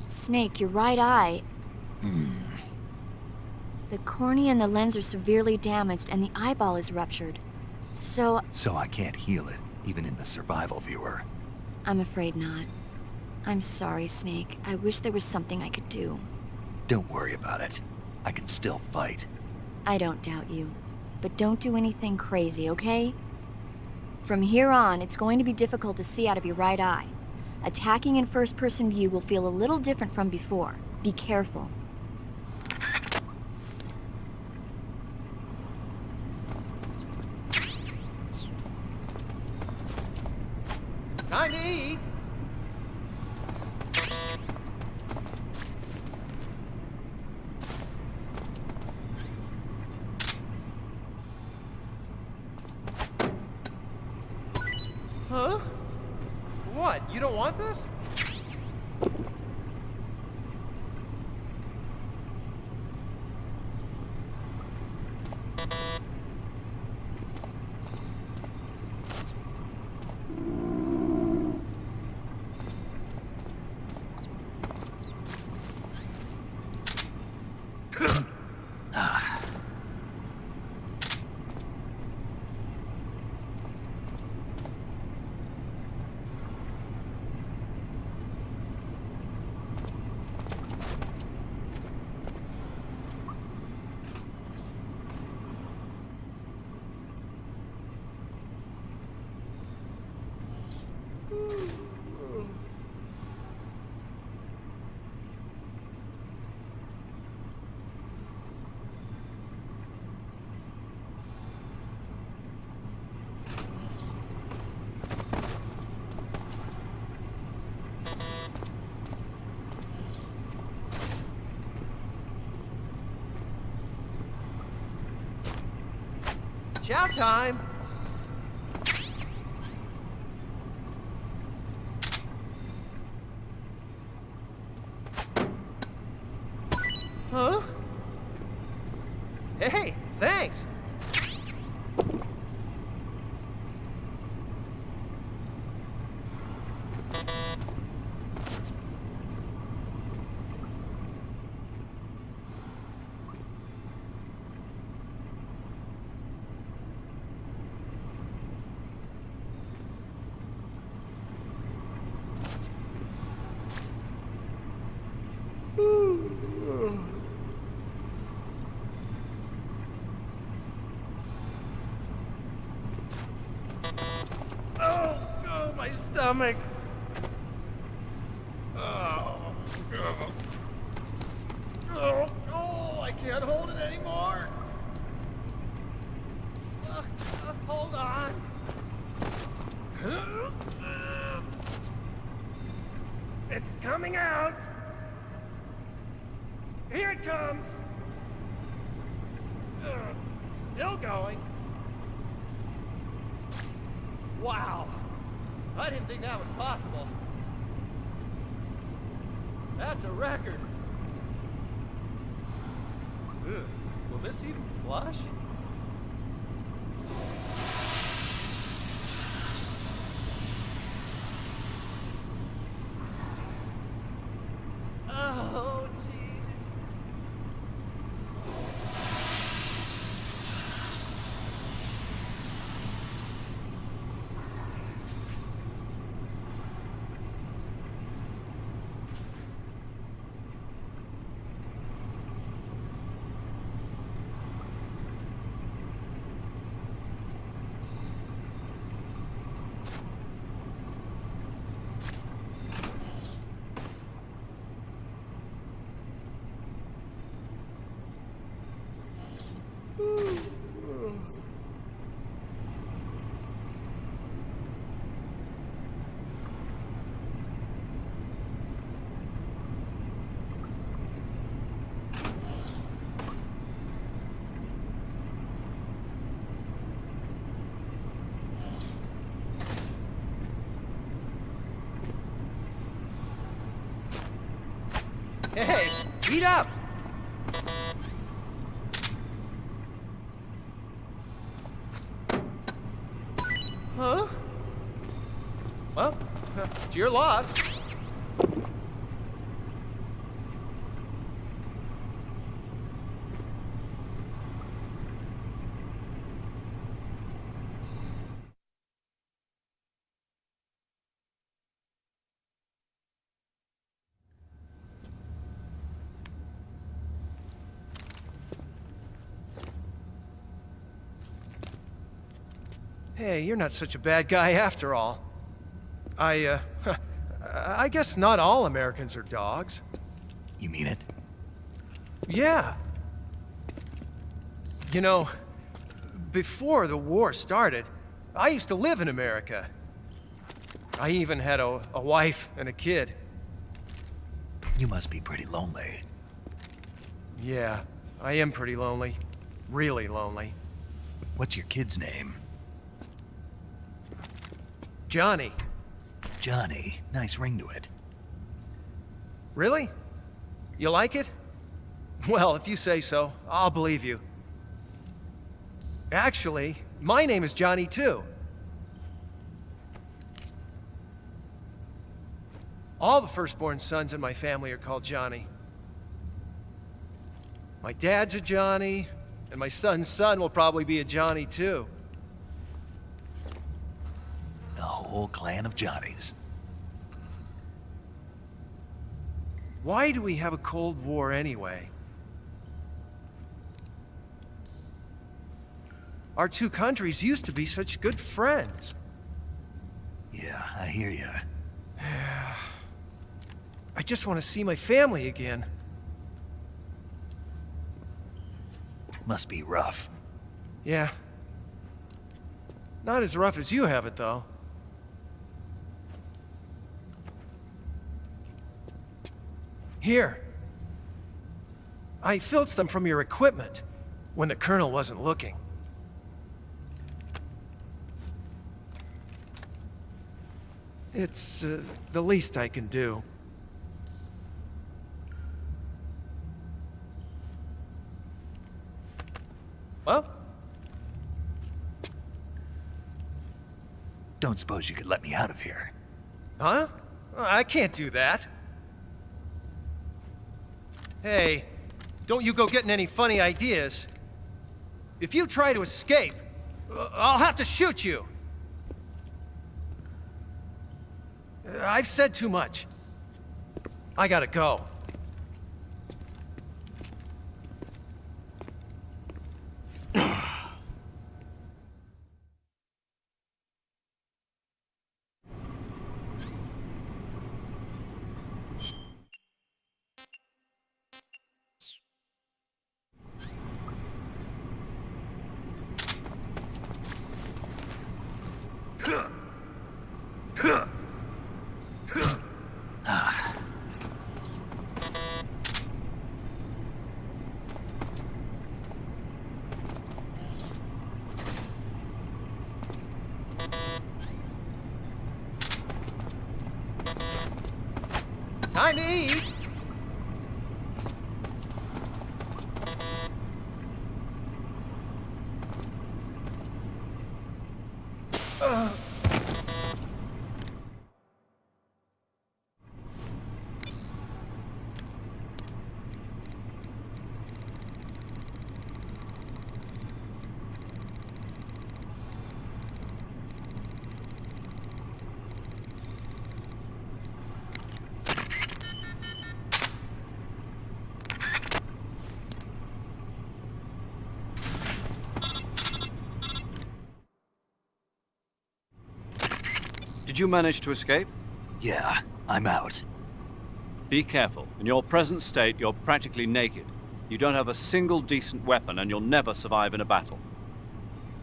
Snake, your right eye. The cornea and the lens are severely damaged and the eyeball is ruptured. So I can't heal it, even in the survival viewer. I'm afraid not. I'm sorry, Snake. I wish there was something I could do. Don't worry about it. I can still fight. I don't doubt you. But don't do anything crazy, okay? From here on, it's going to be difficult to see out of your right eye. Attacking in first-person view will feel a little different from before. Be careful. Time to eat! Huh? What? You don't want this? Chow time! Huh? Hey, thanks! stomach. Oh, I can't hold it anymore. Hold on. It's coming out. Here it comes. Still going. Wow. I didn't think that was possible. That's a record. Ugh. Will this even flush? Oh, jeez. Hey, beat up! Huh? Well, it's your loss. Hey, you're not such a bad guy after all. I guess not all Americans are dogs. You mean it? Yeah. You know, before the war started, I used to live in America. I even had a wife and a kid. You must be pretty lonely. Yeah, I am pretty lonely. Really lonely. What's your kid's name? Johnny. Johnny. Nice ring to it. Really? You like it? Well, if you say so, I'll believe you. Actually, my name is Johnny too. All the firstborn sons in my family are called Johnny. My dad's a Johnny, and my son's son will probably be a Johnny too. A whole clan of Johnnies. Why do we have a Cold War anyway? Our two countries used to be such good friends. Yeah, I hear ya. I just want to see my family again. Must be rough. Yeah. Not as rough as you have it, though. Here. I filched them from your equipment when the Colonel wasn't looking. It's the least I can do. Well? Don't suppose you could let me out of here? Huh? I can't do that. Hey, don't you go getting any funny ideas. If you try to escape, I'll have to shoot you. I've said too much. I gotta go. need. Did you manage to escape? Yeah, I'm out. Be careful. In your present state, you're practically naked. You don't have a single decent weapon, and you'll never survive in a battle.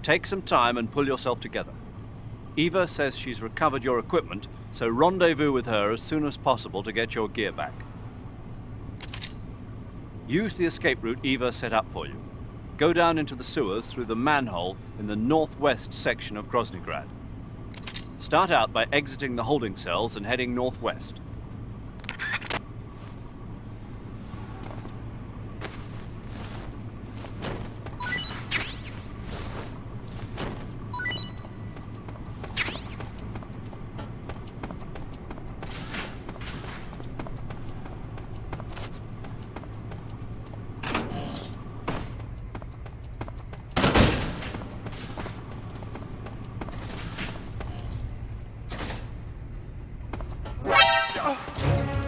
Take some time and pull yourself together. Eva says she's recovered your equipment, so rendezvous with her as soon as possible to get your gear back. Use the escape route Eva set up for you. Go down into the sewers through the manhole in the northwest section of Groznygrad. Start out by exiting the holding cells and heading northwest.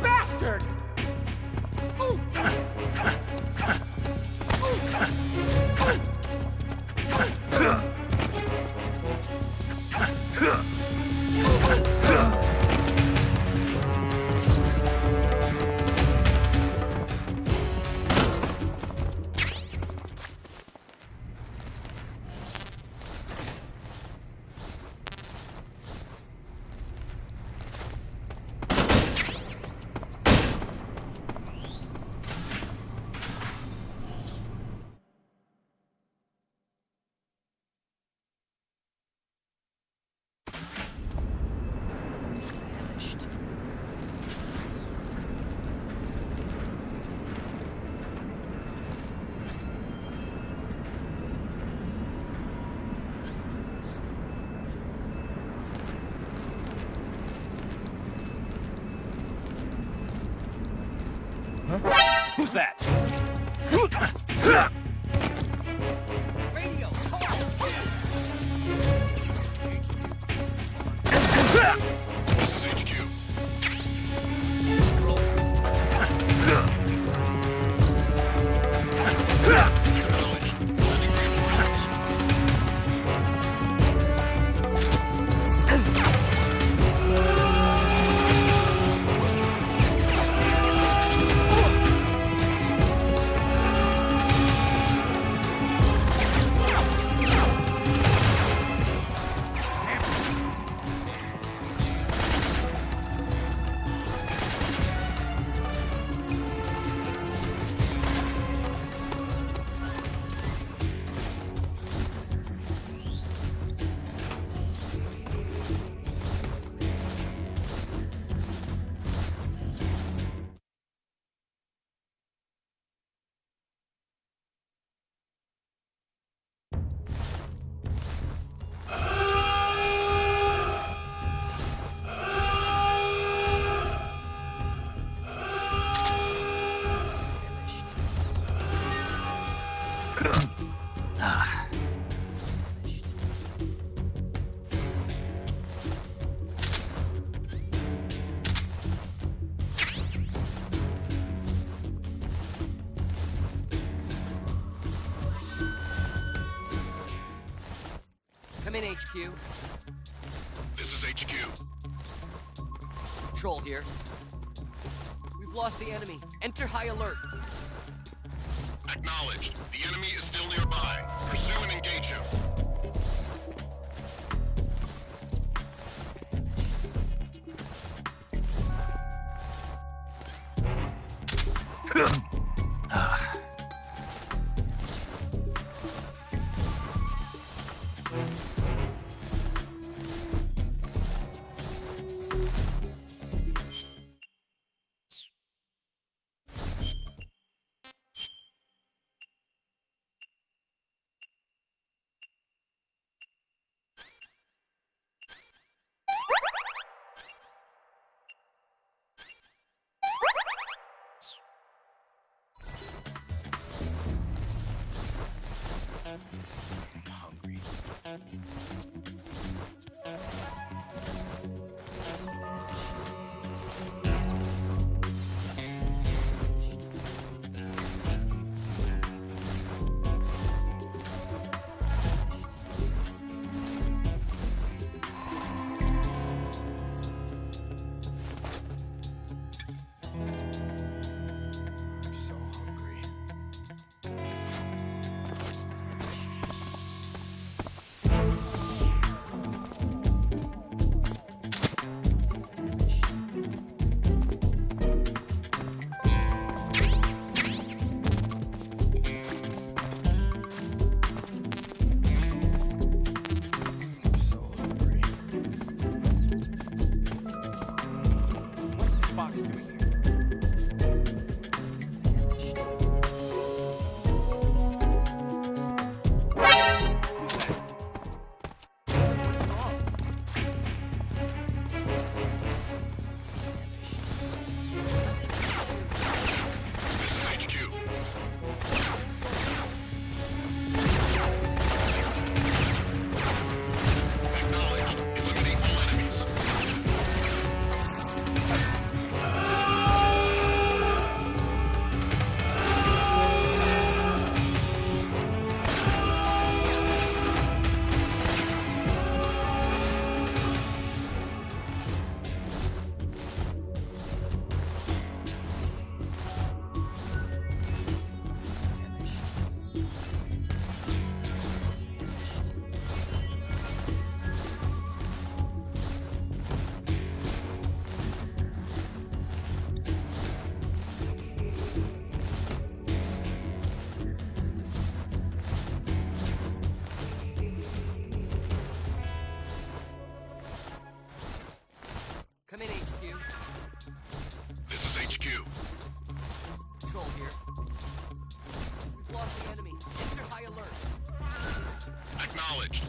Bastard! Who's that? Radio, call! This is HQ. Acknowledged. Sending reinforcements. Come in, HQ. This is HQ. Patrol here. We've lost the enemy. Enter high alert. Acknowledged. The enemy is still nearby. Pursue and engage him. Acknowledged.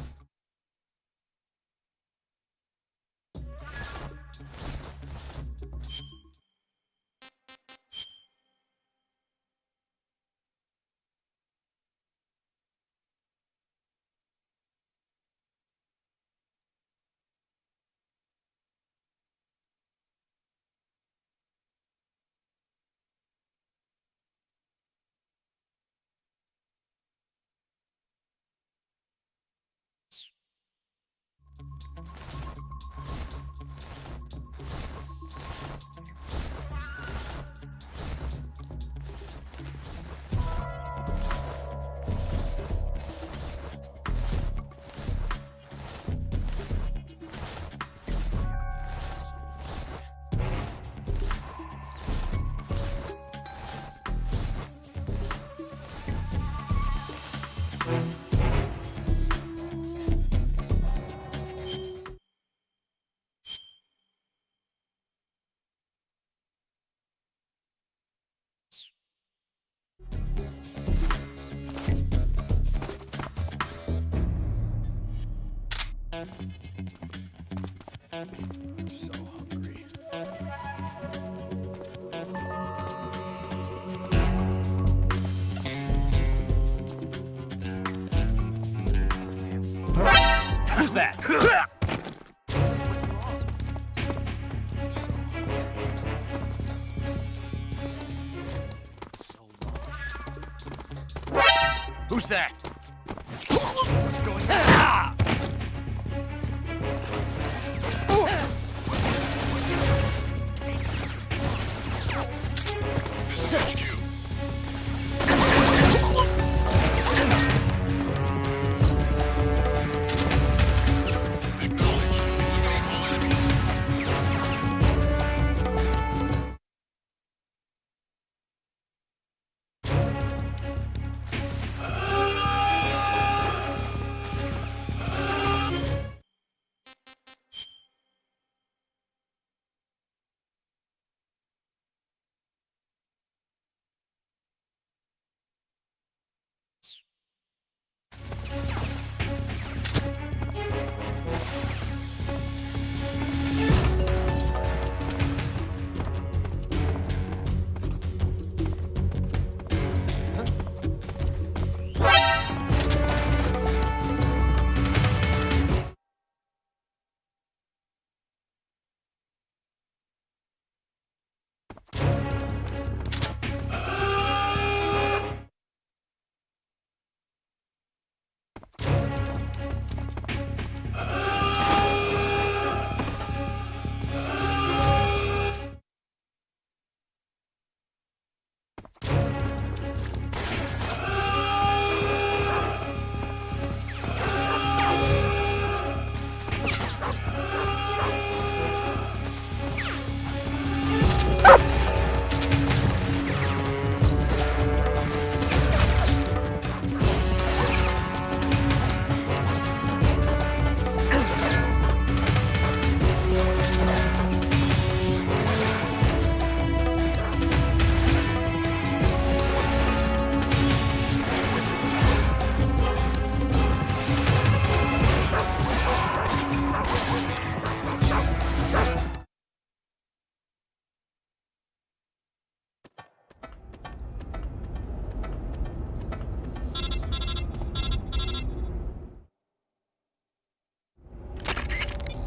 I'm so hungry. Who's that? Who's that? What's going on? This is HQ. Acknowledged. Eliminate all enemies.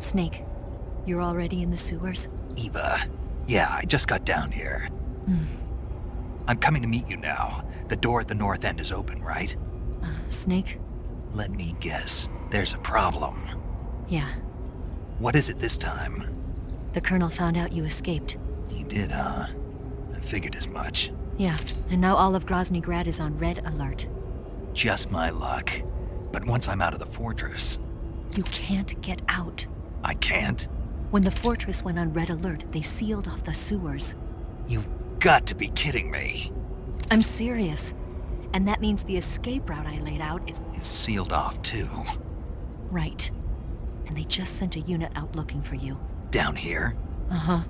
Snake, you're already in the sewers? Eva. Yeah, I just got down here. I'm coming to meet you now. The door at the north end is open, right? Snake? Let me guess. There's a problem. Yeah. What is it this time? The Colonel found out you escaped. He did, huh? I figured as much. Yeah, and now all of Grozny Grad is on red alert. Just my luck. But once I'm out of the fortress... You can't get out. I can't? When the fortress went on red alert, they sealed off the sewers. You've got to be kidding me. I'm serious. And that means the escape route I laid out is sealed off, too. Right. And they just sent a unit out looking for you. Down here? Uh-huh.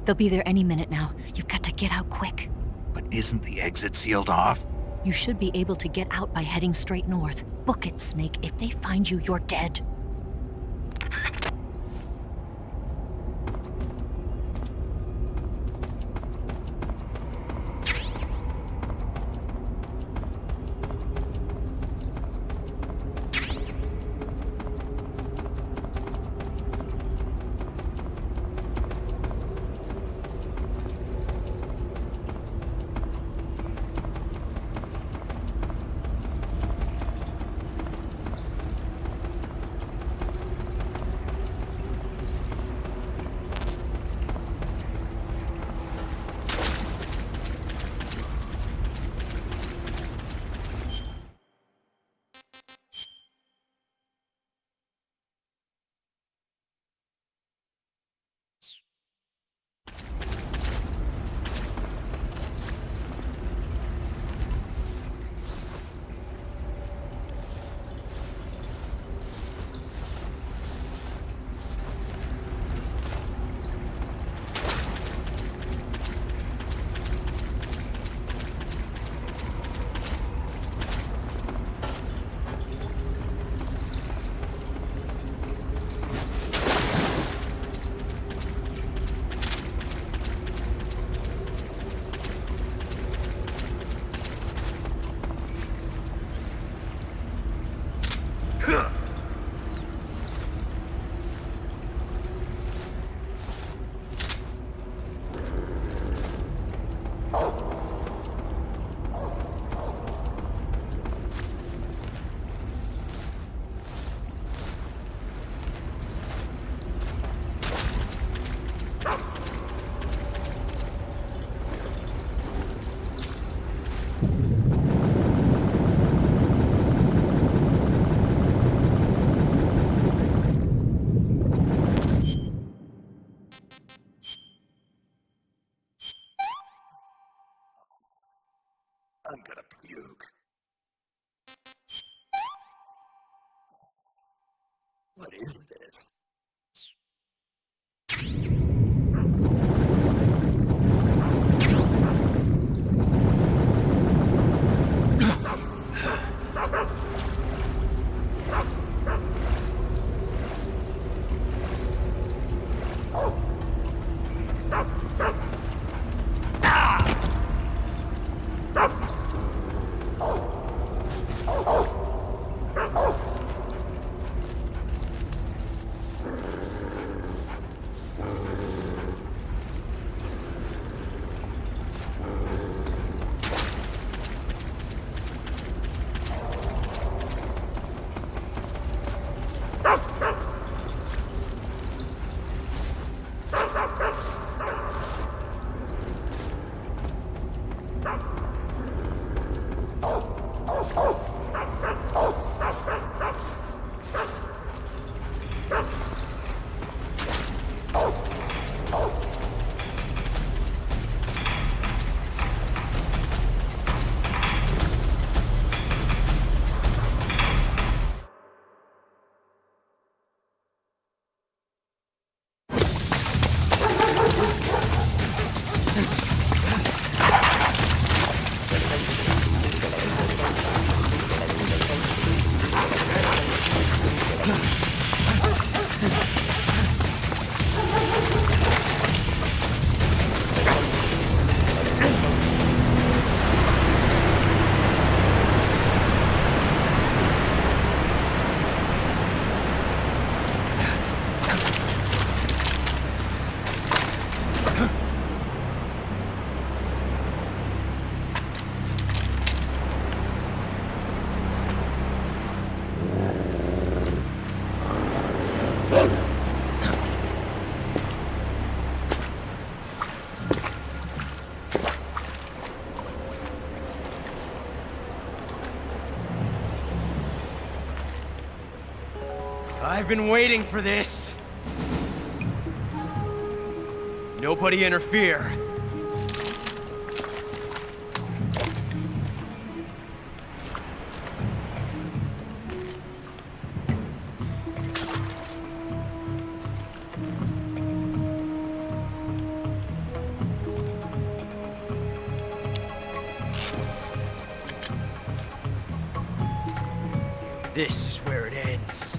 They'll be there any minute now. You've got to get out quick. But isn't the exit sealed off? You should be able to get out by heading straight north. Book it, Snake. If they find you, you're dead. I'm gonna puke. What is this? I've been waiting for this. Nobody interfere. This is where it ends.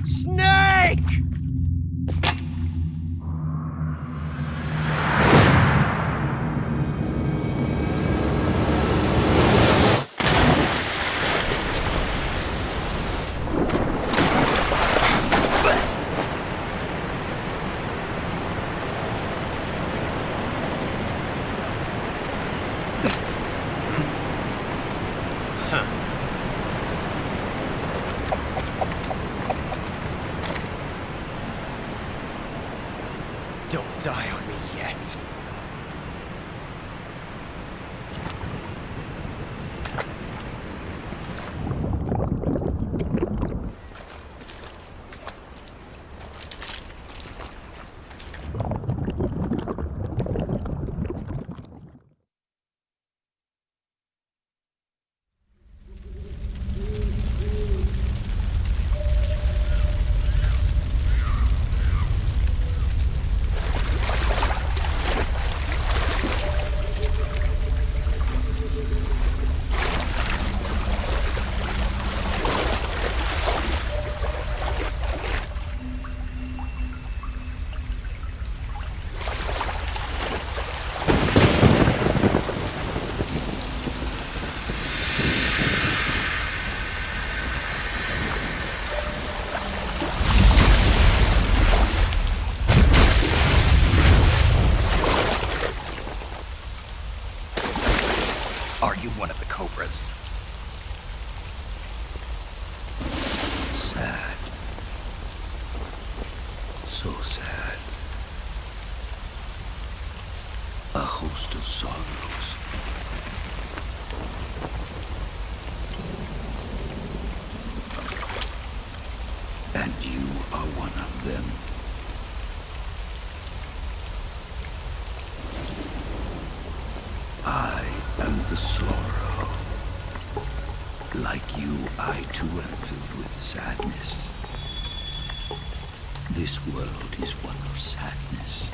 Snake! Don't die on me yet. Are you one of the Cobras? Sad. So sad. A host of sorrows. And you are one of them. I am the sorrow. Like you, I too am filled with sadness. This world is one of sadness.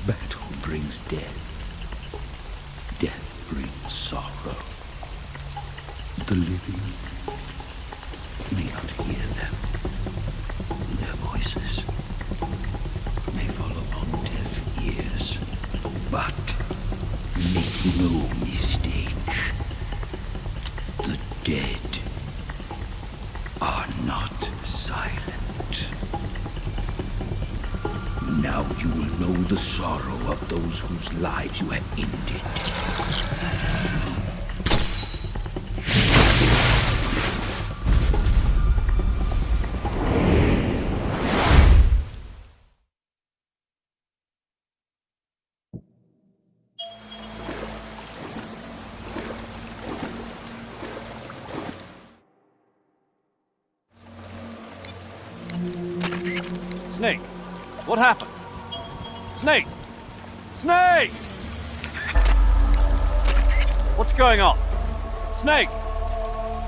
Battle brings death. Death brings sorrow. The living may not hear them. Their voices may fall upon deaf ears. But make no mistake. The dead are not silent. Now you will know the sorrow of those whose lives you have ended. Snake, what happened? Snake! Snake! What's going on? Snake!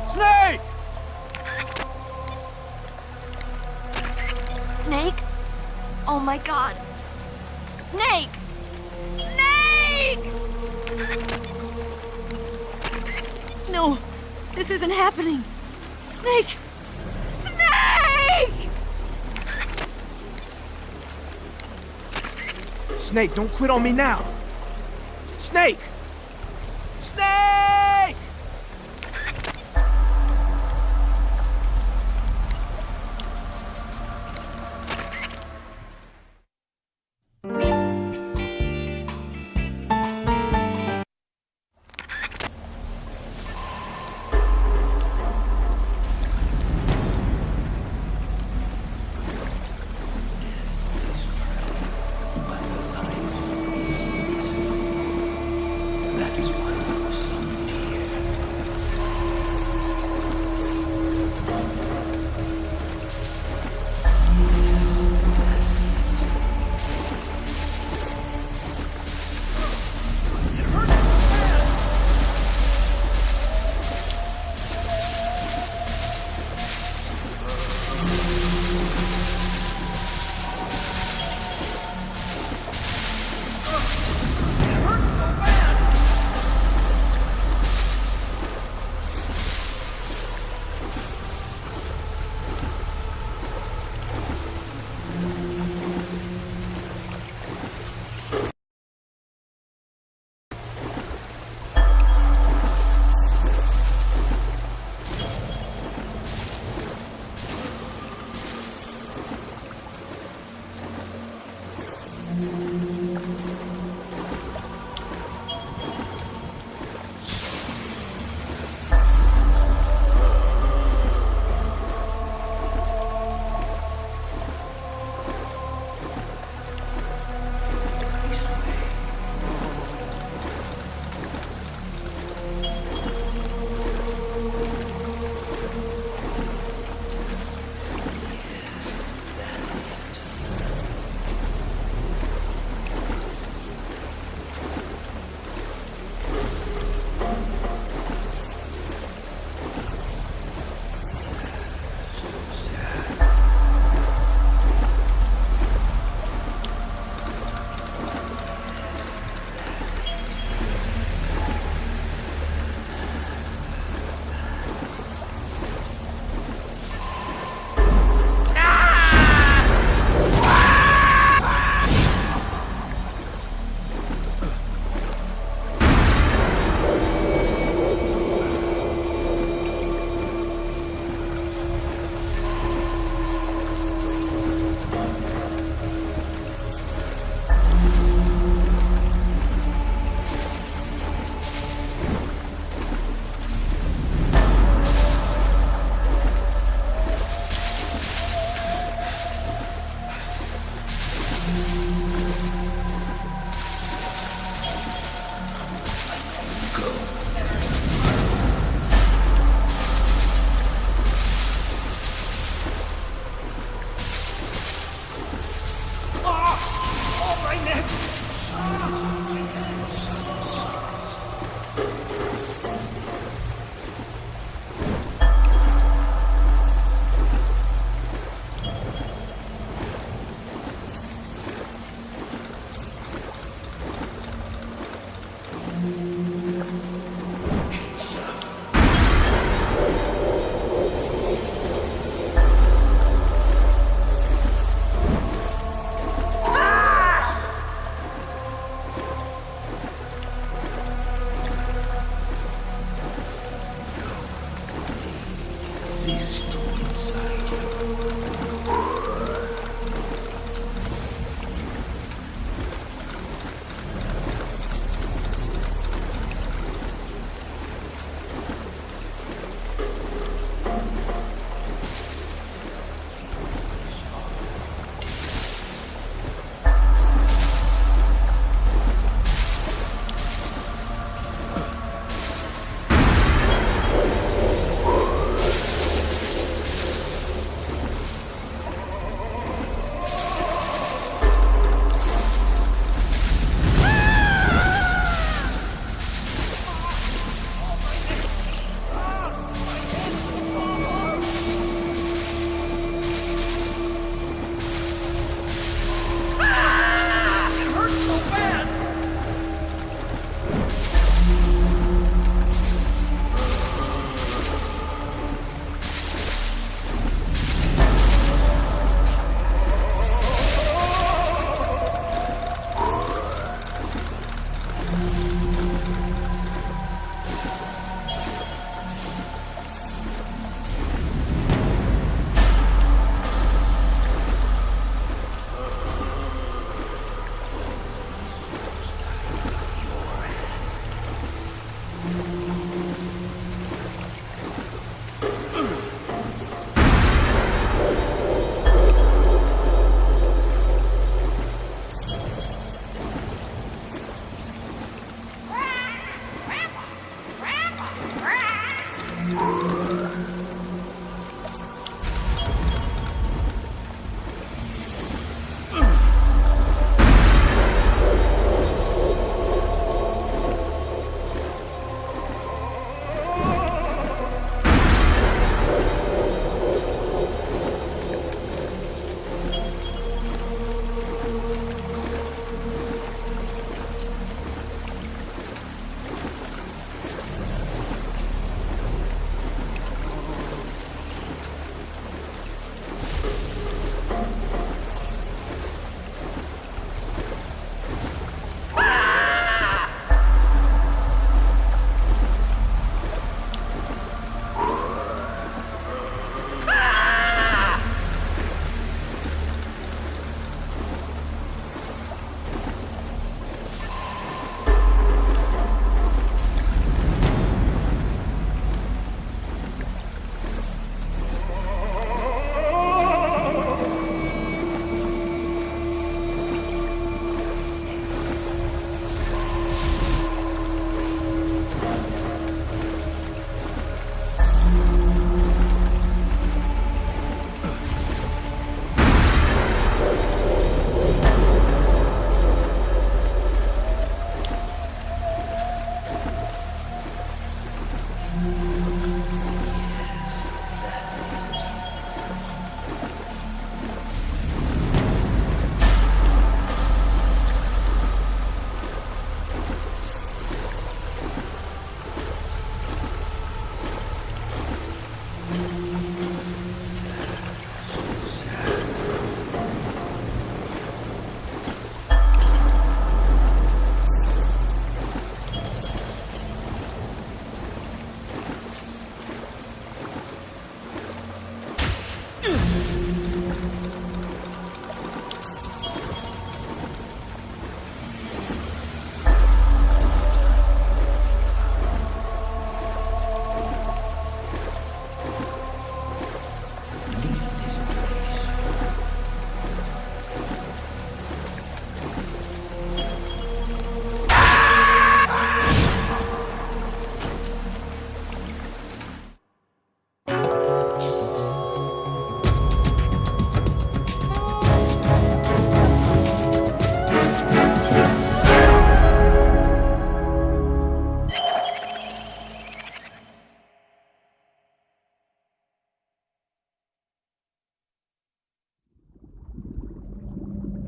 Snake! Snake? Oh my god. Snake! Snake! No, this isn't happening. Snake! Snake! Snake, don't quit on me now. Snake! Snake!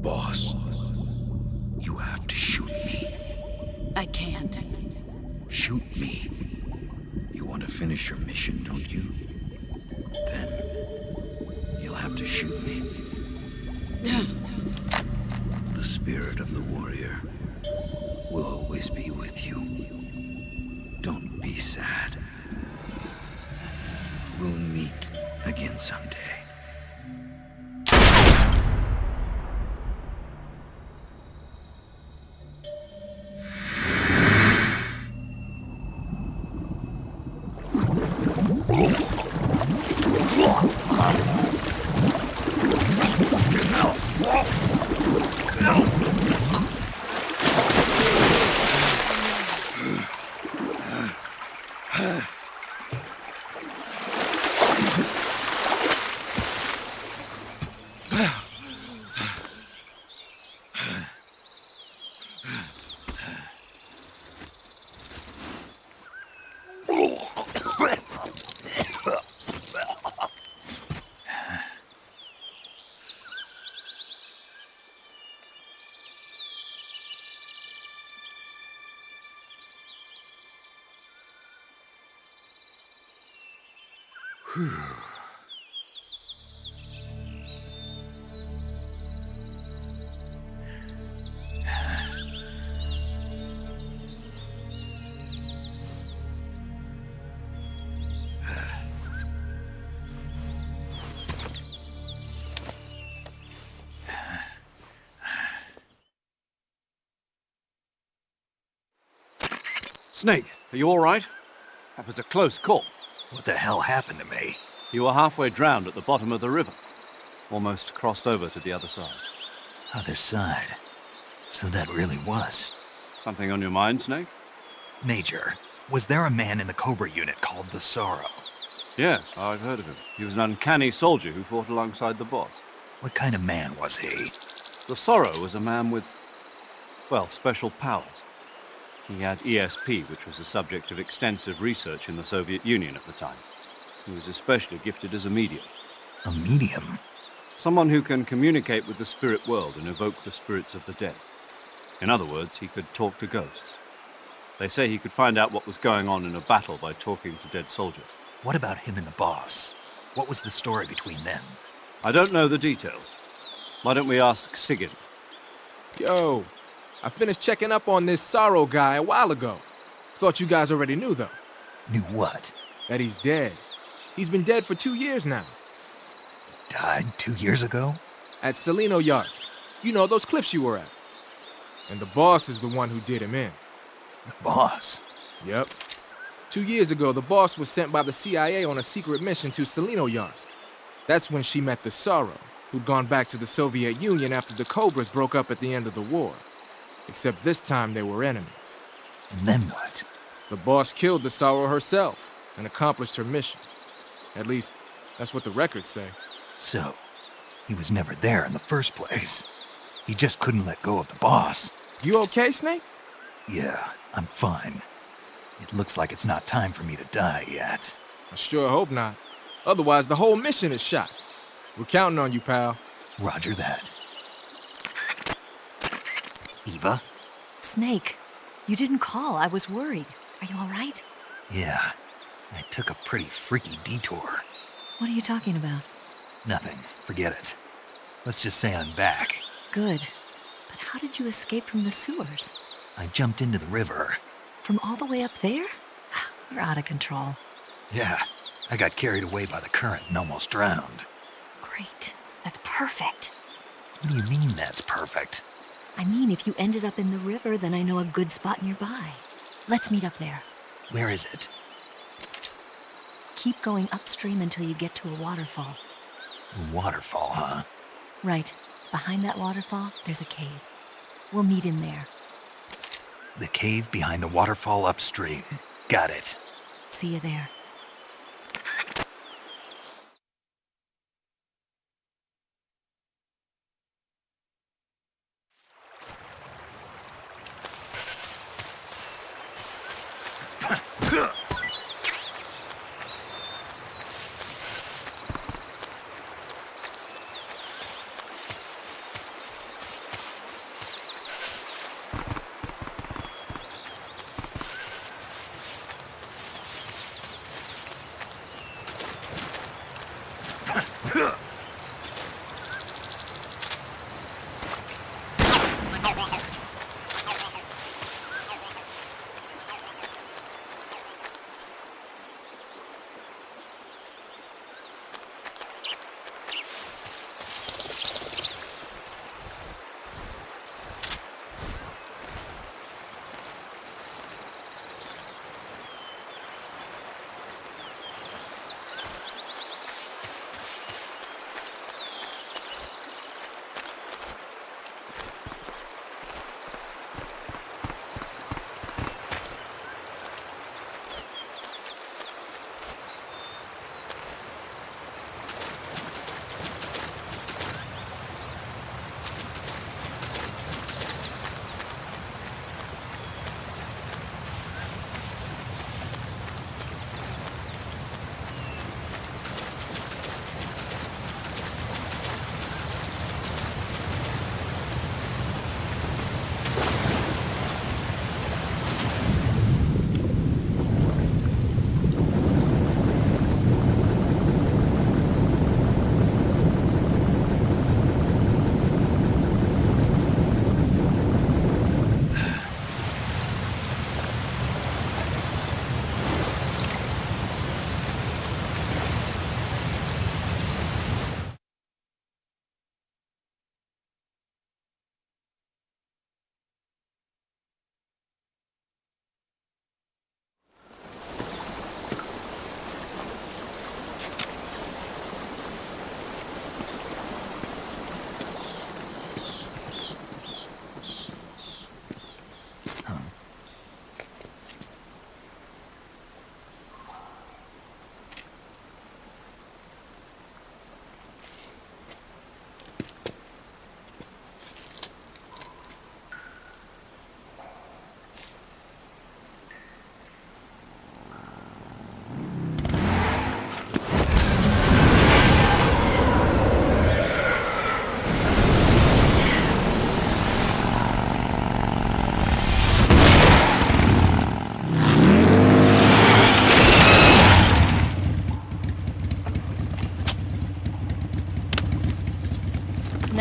Boss, you have to shoot me. I can't. Shoot me. You want to finish your mission, don't you? Then you'll have to shoot me. The spirit of the warrior will always be with you. Don't be sad. We'll meet again someday. Snake, Are you all right? That was a close call. What the hell happened to me? You were halfway drowned at the bottom of the river. Almost crossed over to the other side. Other side. So that really was. Something on your mind, Snake? Major, was there a man in the Cobra unit called the Sorrow? Yes, I've heard of him. He was an uncanny soldier who fought alongside the boss. What kind of man was he? The Sorrow was a man with, well, special powers. He had ESP, which was the subject of extensive research in the Soviet Union at the time. He was especially gifted as a medium. A medium? Someone who can communicate with the spirit world and evoke the spirits of the dead. In other words, he could talk to ghosts. They say he could find out what was going on in a battle by talking to dead soldiers. What about him and the boss? What was the story between them? I don't know the details. Why don't we ask Sigyn? Yo, I finished checking up on this Sorrow guy a while ago. Thought you guys already knew, though. Knew what? That he's dead. He's been dead for 2 years now. Died 2 years ago? At Selino-Yarsk. You know, those cliffs you were at. And the boss is the one who did him in. The boss? Yep. 2 years ago, the boss was sent by the CIA on a secret mission to Selino-Yarsk. That's when she met the Sorrow, who'd gone back to the Soviet Union after the Cobras broke up at the end of the war. Except this time they were enemies. And then what? The boss killed the Sorrow herself and accomplished her mission. At least, that's what the records say. So, he was never there in the first place. He just couldn't let go of the boss. You okay, Snake? Yeah, I'm fine. It looks like it's not time for me to die yet. I sure hope not. Otherwise, the whole mission is shot. We're counting on you, pal. Roger that. Eva? Snake, you didn't call. I was worried. Are you all right? Yeah, I took a pretty freaky detour. What are you talking about? Nothing. Forget it. Let's just say I'm back. Good. But how did you escape from the sewers? I jumped into the river. From all the way up there? You're out of control. Yeah, I got carried away by the current and almost drowned. Great. That's perfect. What do you mean that's perfect? I mean, if you ended up in the river, then I know a good spot nearby. Let's meet up there. Where is it? Keep going upstream until you get to a waterfall. A waterfall, huh? Right. Behind that waterfall, there's a cave. We'll meet in there. The cave behind the waterfall upstream. Got it. See you there.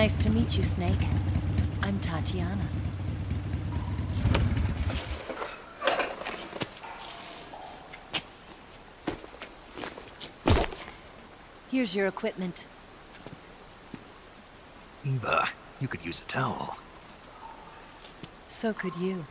Nice to meet you, Snake. I'm Tatiana. Here's your equipment. Eva, you could use a towel. So could you.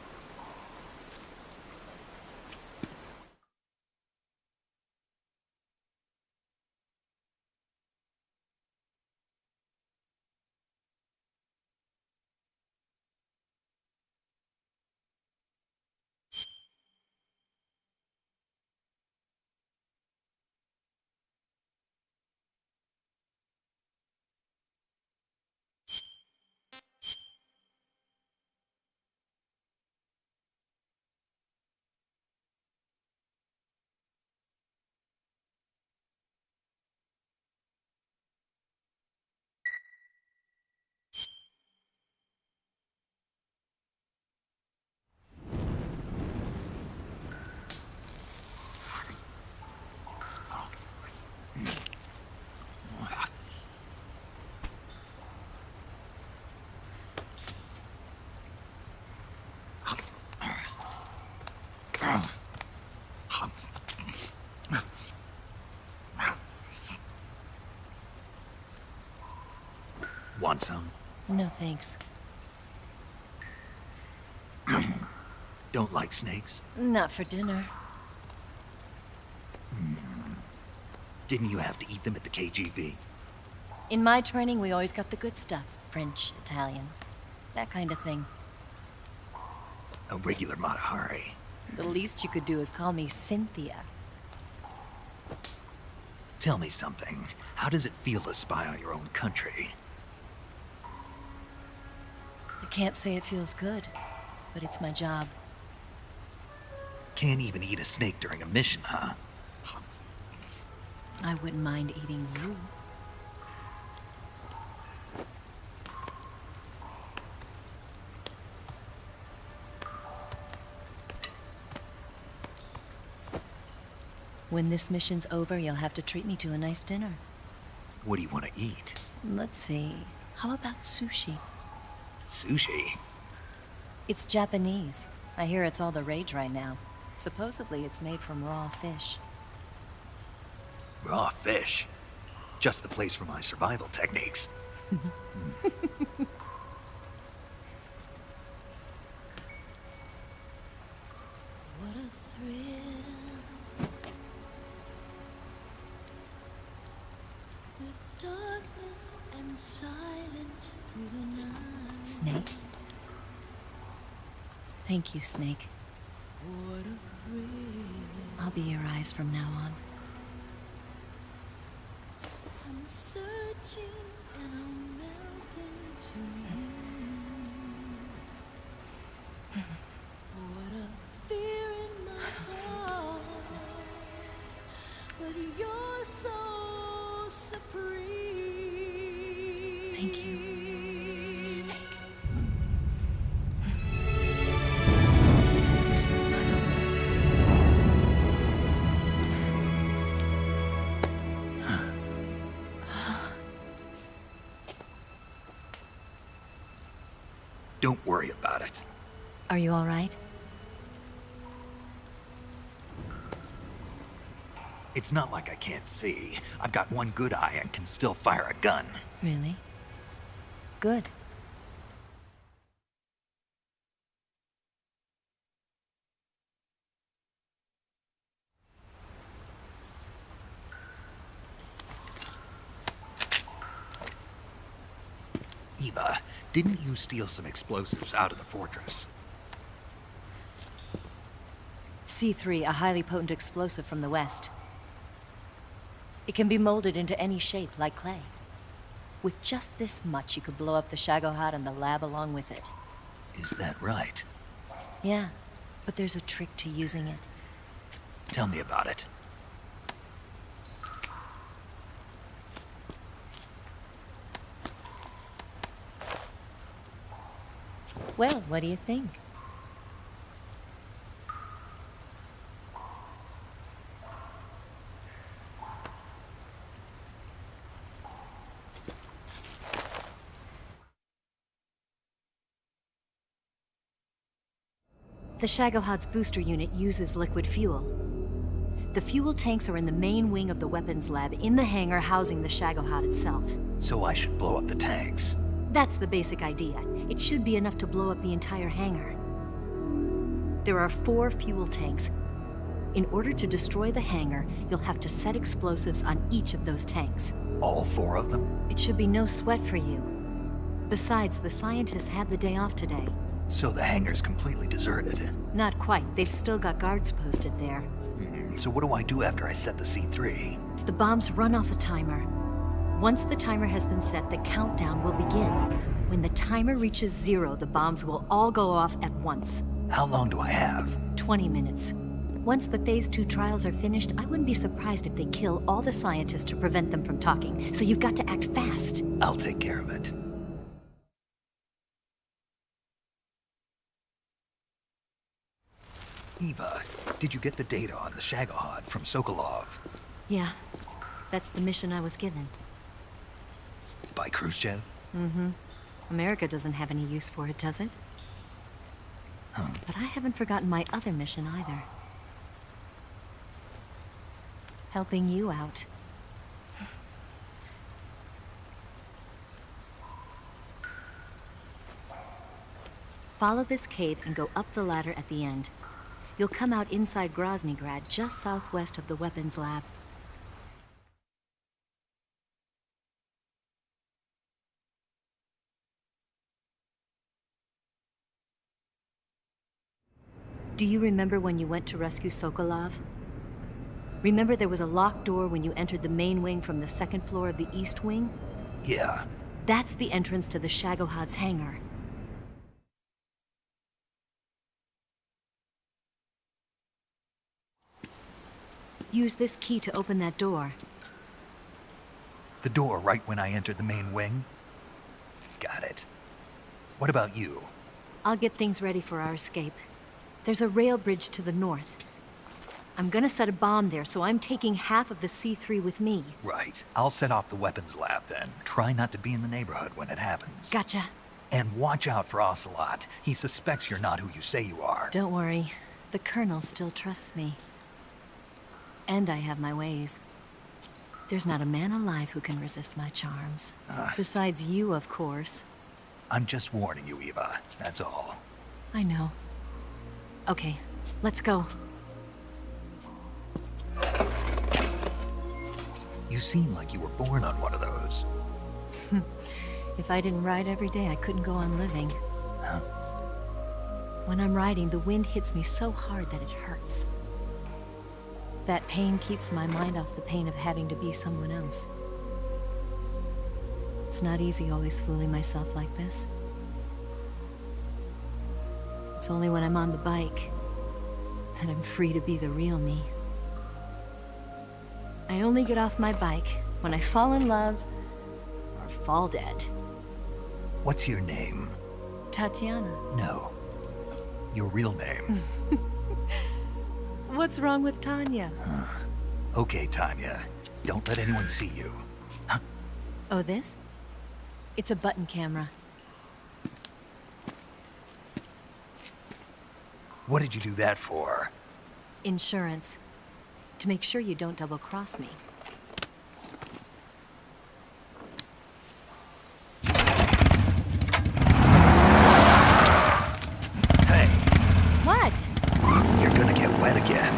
Want some? No thanks. Don't like snakes? Not for dinner. Didn't you have to eat them at the KGB? In my training, we always got the good stuff. French, Italian, that kind of thing. A regular Matahari. The least you could do is call me Cynthia. Tell me something. How does it feel to spy on your own country? I can't say it feels good, but it's my job. Can't even eat a snake during a mission, huh? I wouldn't mind eating you. When this mission's over, you'll have to treat me to a nice dinner. What do you want to eat? Let's see. How about sushi? Sushi? It's Japanese. I hear it's all the rage right now. Supposedly it's made from raw fish. Raw fish? Just the place for my survival techniques. What a thrill. With darkness and silence through the night. Snake? Thank you, Snake. What a thrill. I'll be your eyes from now on. I'm searching and I'm melting to you. What a fear in my heart, but you're so supreme. Thank you, Snake. Don't worry about it. Are you all right? It's not like I can't see. I've got one good eye and can still fire a gun. Really? Good. Eva, didn't you steal some explosives out of the fortress? C3, a highly potent explosive from the west. It can be molded into any shape, like clay. With just this much, you could blow up the Shagohod and the lab along with it. Is that right? Yeah, but there's a trick to using it. Tell me about it. Well, what do you think? The Shagohod's booster unit uses liquid fuel. The fuel tanks are in the main wing of the weapons lab in the hangar housing the Shagohod itself. So I should blow up the tanks. That's the basic idea. It should be enough to blow up the entire hangar. There are 4 fuel tanks. In order to destroy the hangar, you'll have to set explosives on each of those tanks. All 4 of them? It should be no sweat for you. Besides, the scientists had the day off today. So the hangar's completely deserted. Not quite. They've still got guards posted there. So what do I do after I set the C3? The bombs run off a timer. Once the timer has been set, the countdown will begin. When the timer reaches 0, the bombs will all go off at once. How long do I have? 20 minutes. Once the Phase 2 trials are finished, I wouldn't be surprised if they kill all the scientists to prevent them from talking. So you've got to act fast. I'll take care of it. Eva, did you get the data on the Shagohod from Sokolov? Yeah, that's the mission I was given. By Khrushchev? Mm-hmm. America doesn't have any use for it, does it? But I haven't forgotten my other mission either. Helping you out. Follow this cave and go up the ladder at the end. You'll come out inside Groznygrad, just southwest of the weapons lab. Do you remember when you went to rescue Sokolov? Remember there was a locked door when you entered the main wing from the 2nd floor of the East Wing? Yeah. That's the entrance to the Shagohod's hangar. Use this key to open that door. The door right when I entered the main wing? Got it. What about you? I'll get things ready for our escape. There's a rail bridge to the north. I'm gonna set a bomb there, so I'm taking half of the C3 with me. Right. I'll set off the weapons lab then. Try not to be in the neighborhood when it happens. Gotcha. And watch out for Ocelot. He suspects you're not who you say you are. Don't worry. The Colonel still trusts me. And I have my ways. There's not a man alive who can resist my charms. Besides you, of course. I'm just warning you, Eva. That's all. I know. Okay, let's go. You seem like you were born on one of those. If I didn't ride every day, I couldn't go on living. Huh? When I'm riding, the wind hits me so hard that it hurts. That pain keeps my mind off the pain of having to be someone else. It's not easy always fooling myself like this. It's only when I'm on the bike that I'm free to be the real me. I only get off my bike when I fall in love or fall dead. What's your name? Tatiana. No. Your real name. What's wrong with Tanya? Okay, Tanya. Don't let anyone see you. Huh? Oh, this? It's a button camera. What did you do that for? Insurance. To make sure you don't double-cross me. Hey. What? You're gonna get wet again.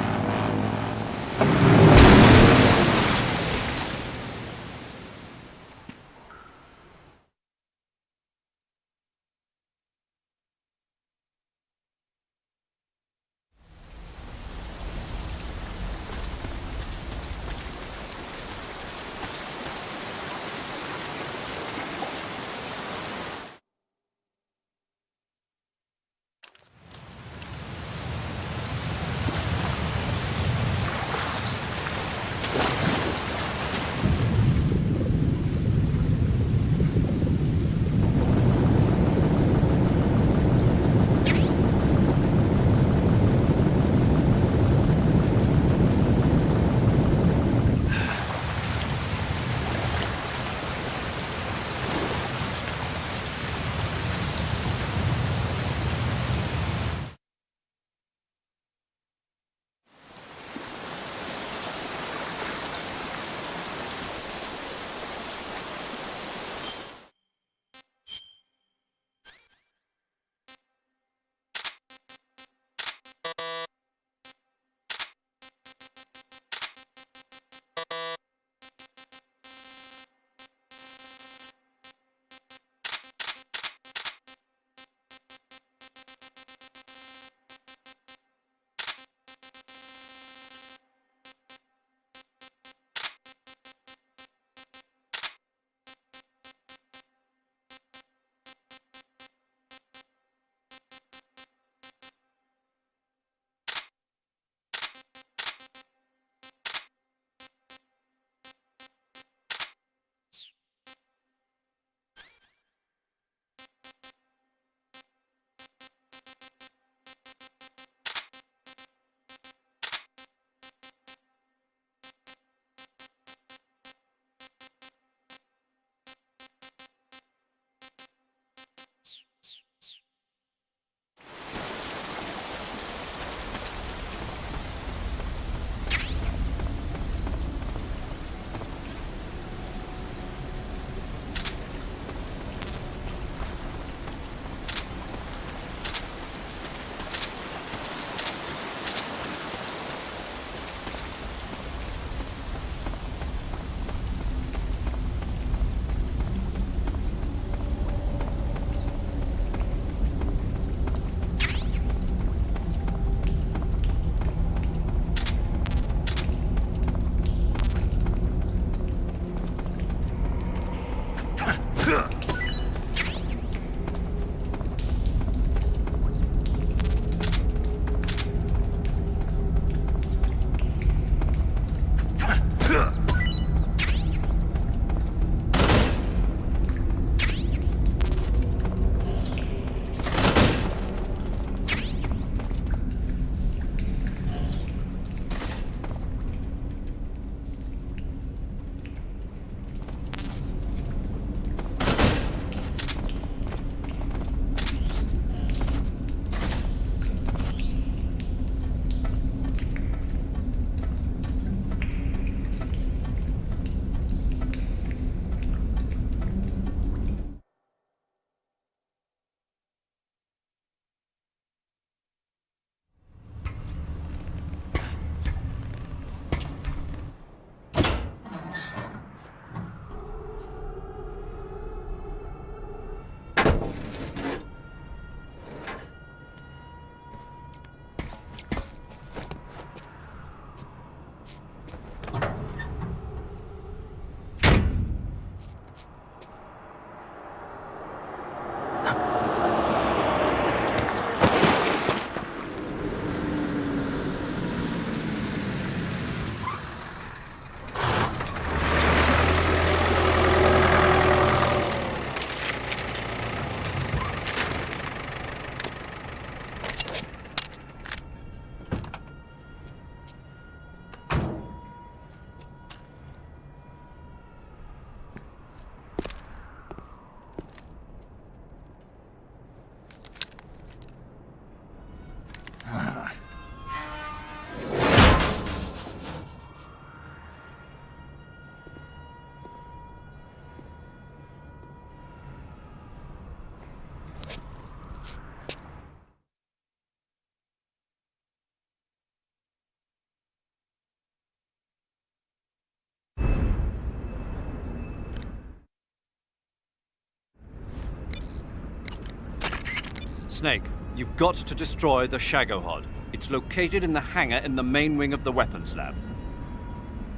Snake, you've got to destroy the Shagohod. It's located in the hangar in the main wing of the weapons lab.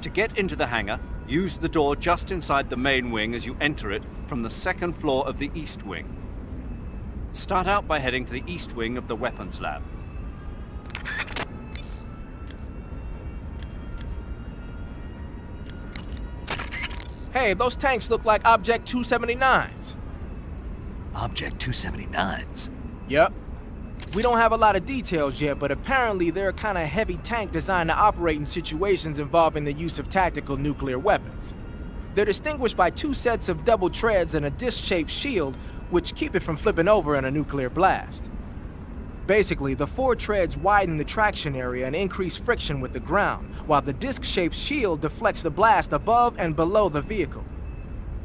To get into the hangar, use the door just inside the main wing as you enter it from the second floor of the east wing. Start out by heading to the east wing of the weapons lab. Hey, those tanks look like Object 279s. Object 279s? Yep. We don't have a lot of details yet, but apparently they're a kind of heavy tank designed to operate in situations involving the use of tactical nuclear weapons. They're distinguished by 2 sets of double treads and a disc-shaped shield, which keep it from flipping over in a nuclear blast. Basically, the 4 treads widen the traction area and increase friction with the ground, while the disc-shaped shield deflects the blast above and below the vehicle.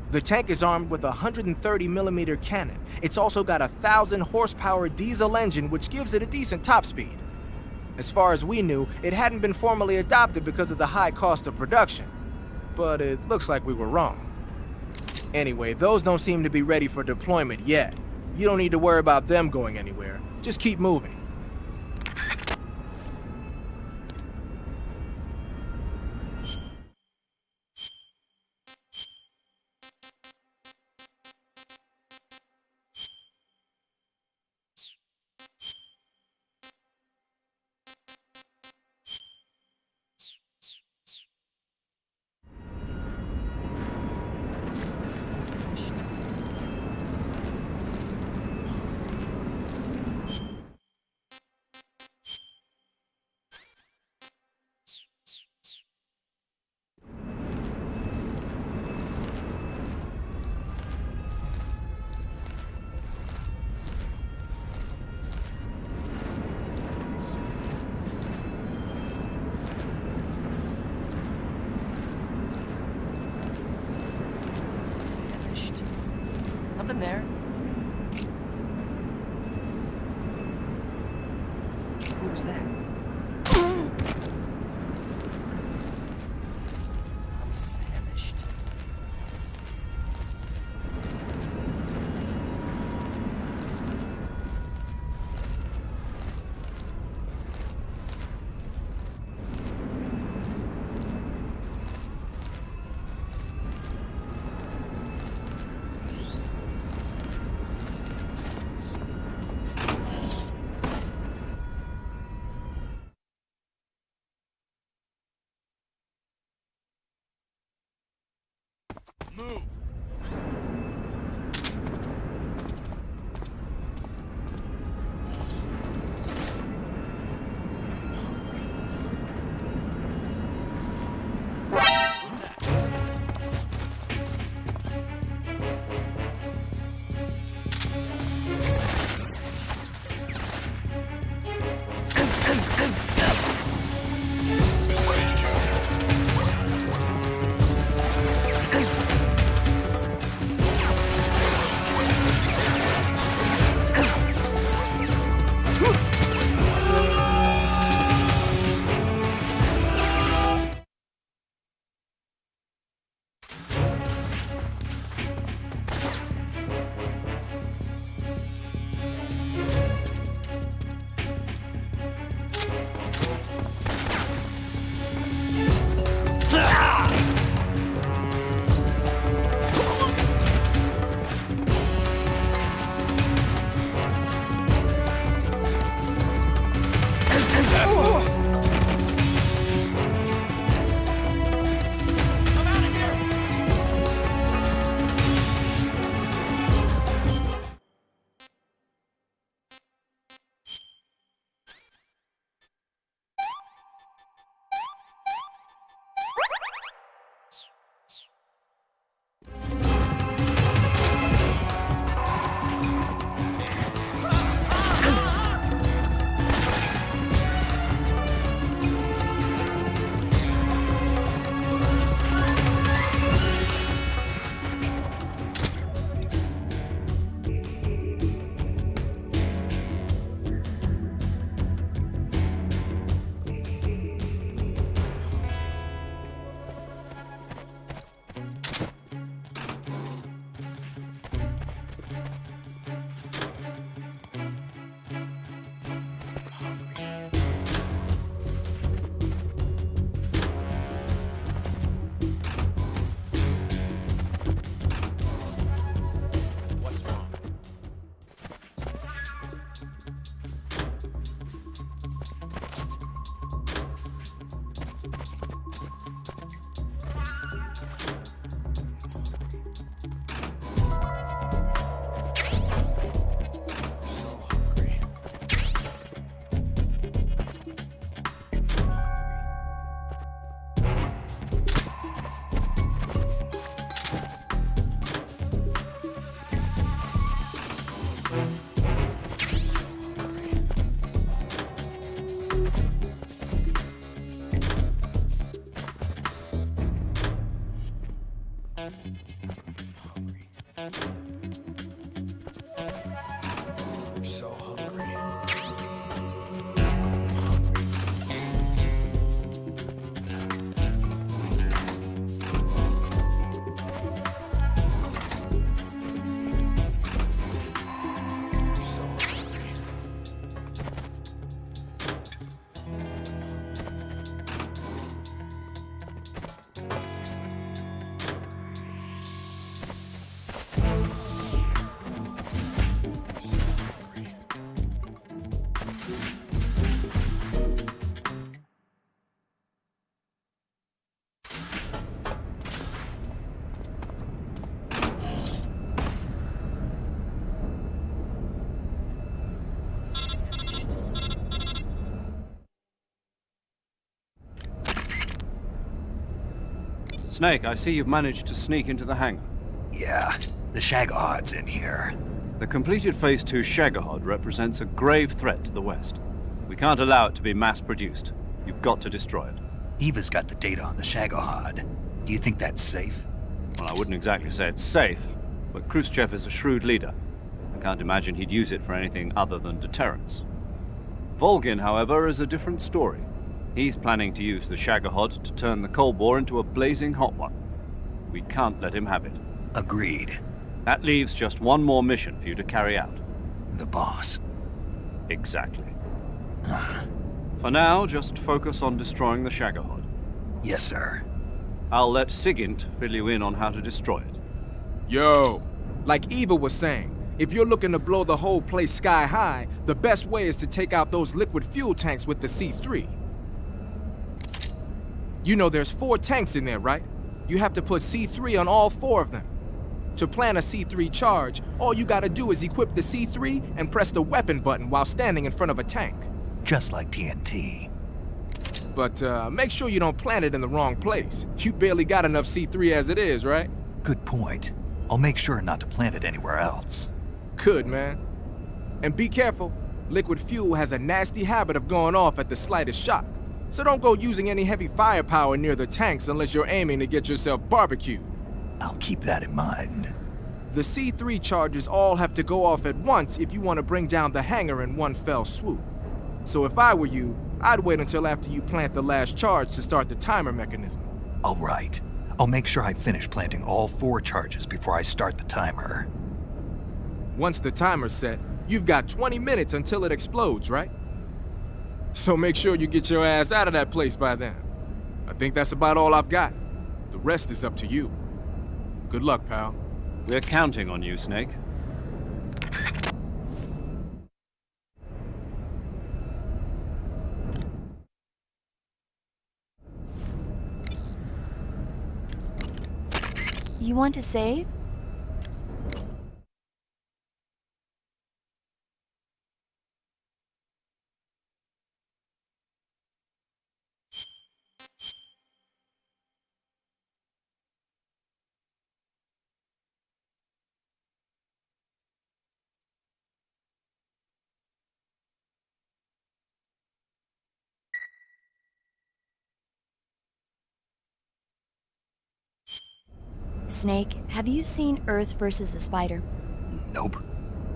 The tank is armed with a 130mm cannon. It's also got a 1,000 horsepower diesel engine, which gives it a decent top speed. As far as we knew, it hadn't been formally adopted because of the high cost of production. But it looks like we were wrong. Anyway, those don't seem to be ready for deployment yet. You don't need to worry about them going anywhere. Just keep moving. Something there. What was that? I'm famished. Snake, I see you've managed to sneak into the hangar. Yeah, the Shagohod's in here. The completed Phase 2 Shagohod represents a grave threat to the West. We can't allow it to be mass-produced. You've got to destroy it. Eva's got the data on the Shagohod. Do you think that's safe? Well, I wouldn't exactly say it's safe, but Khrushchev is a shrewd leader. I can't imagine he'd use it for anything other than deterrence. Volgin, however, is a different story. He's planning to use the Shagohod to turn the Cold War into a blazing hot one. We can't let him have it. Agreed. That leaves just one more mission for you to carry out. The boss. Exactly. For now, just focus on destroying the Shagohod. Yes, sir. I'll let Sigint fill you in on how to destroy it. Yo, like Eva was saying, if you're looking to blow the whole place sky high, the best way is to take out those liquid fuel tanks with the C3. You know there's 4 tanks in there, right? You have to put C3 on all 4 of them. To plan a C3 charge, all you gotta do is equip the C3 and press the weapon button while standing in front of a tank. Just like TNT. But make sure you don't plant it in the wrong place. You barely got enough C3 as it is, right? Good point. I'll make sure not to plant it anywhere else. Good, man. And be careful. Liquid fuel has a nasty habit of going off at the slightest shock. So don't go using any heavy firepower near the tanks unless you're aiming to get yourself barbecued. I'll keep that in mind. The C3 charges all have to go off at once if you want to bring down the hangar in one fell swoop. So if I were you, I'd wait until after you plant the last charge to start the timer mechanism. All right. I'll make sure I finish planting all 4 charges before I start the timer. Once the timer's set, you've got 20 minutes until it explodes, right? So make sure you get your ass out of that place by then. I think that's about all I've got. The rest is up to you. Good luck, pal. We're counting on you, Snake. You want to save? Snake, have you seen Earth versus the Spider? Nope.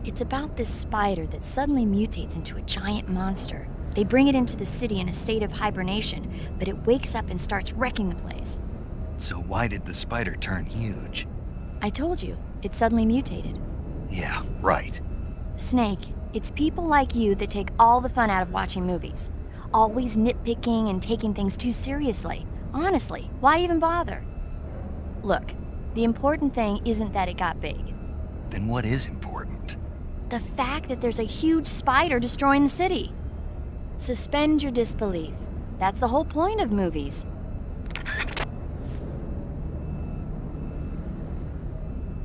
It's about this spider that suddenly mutates into a giant monster. They bring it into the city in a state of hibernation, but it wakes up and starts wrecking the place. So why did the spider turn huge? I told you, it suddenly mutated. Yeah, right. Snake, it's people like you that take all the fun out of watching movies. Always nitpicking and taking things too seriously. Honestly, why even bother? Look, the important thing isn't that it got big. Then what is important? The fact that there's a huge spider destroying the city. Suspend your disbelief. That's the whole point of movies.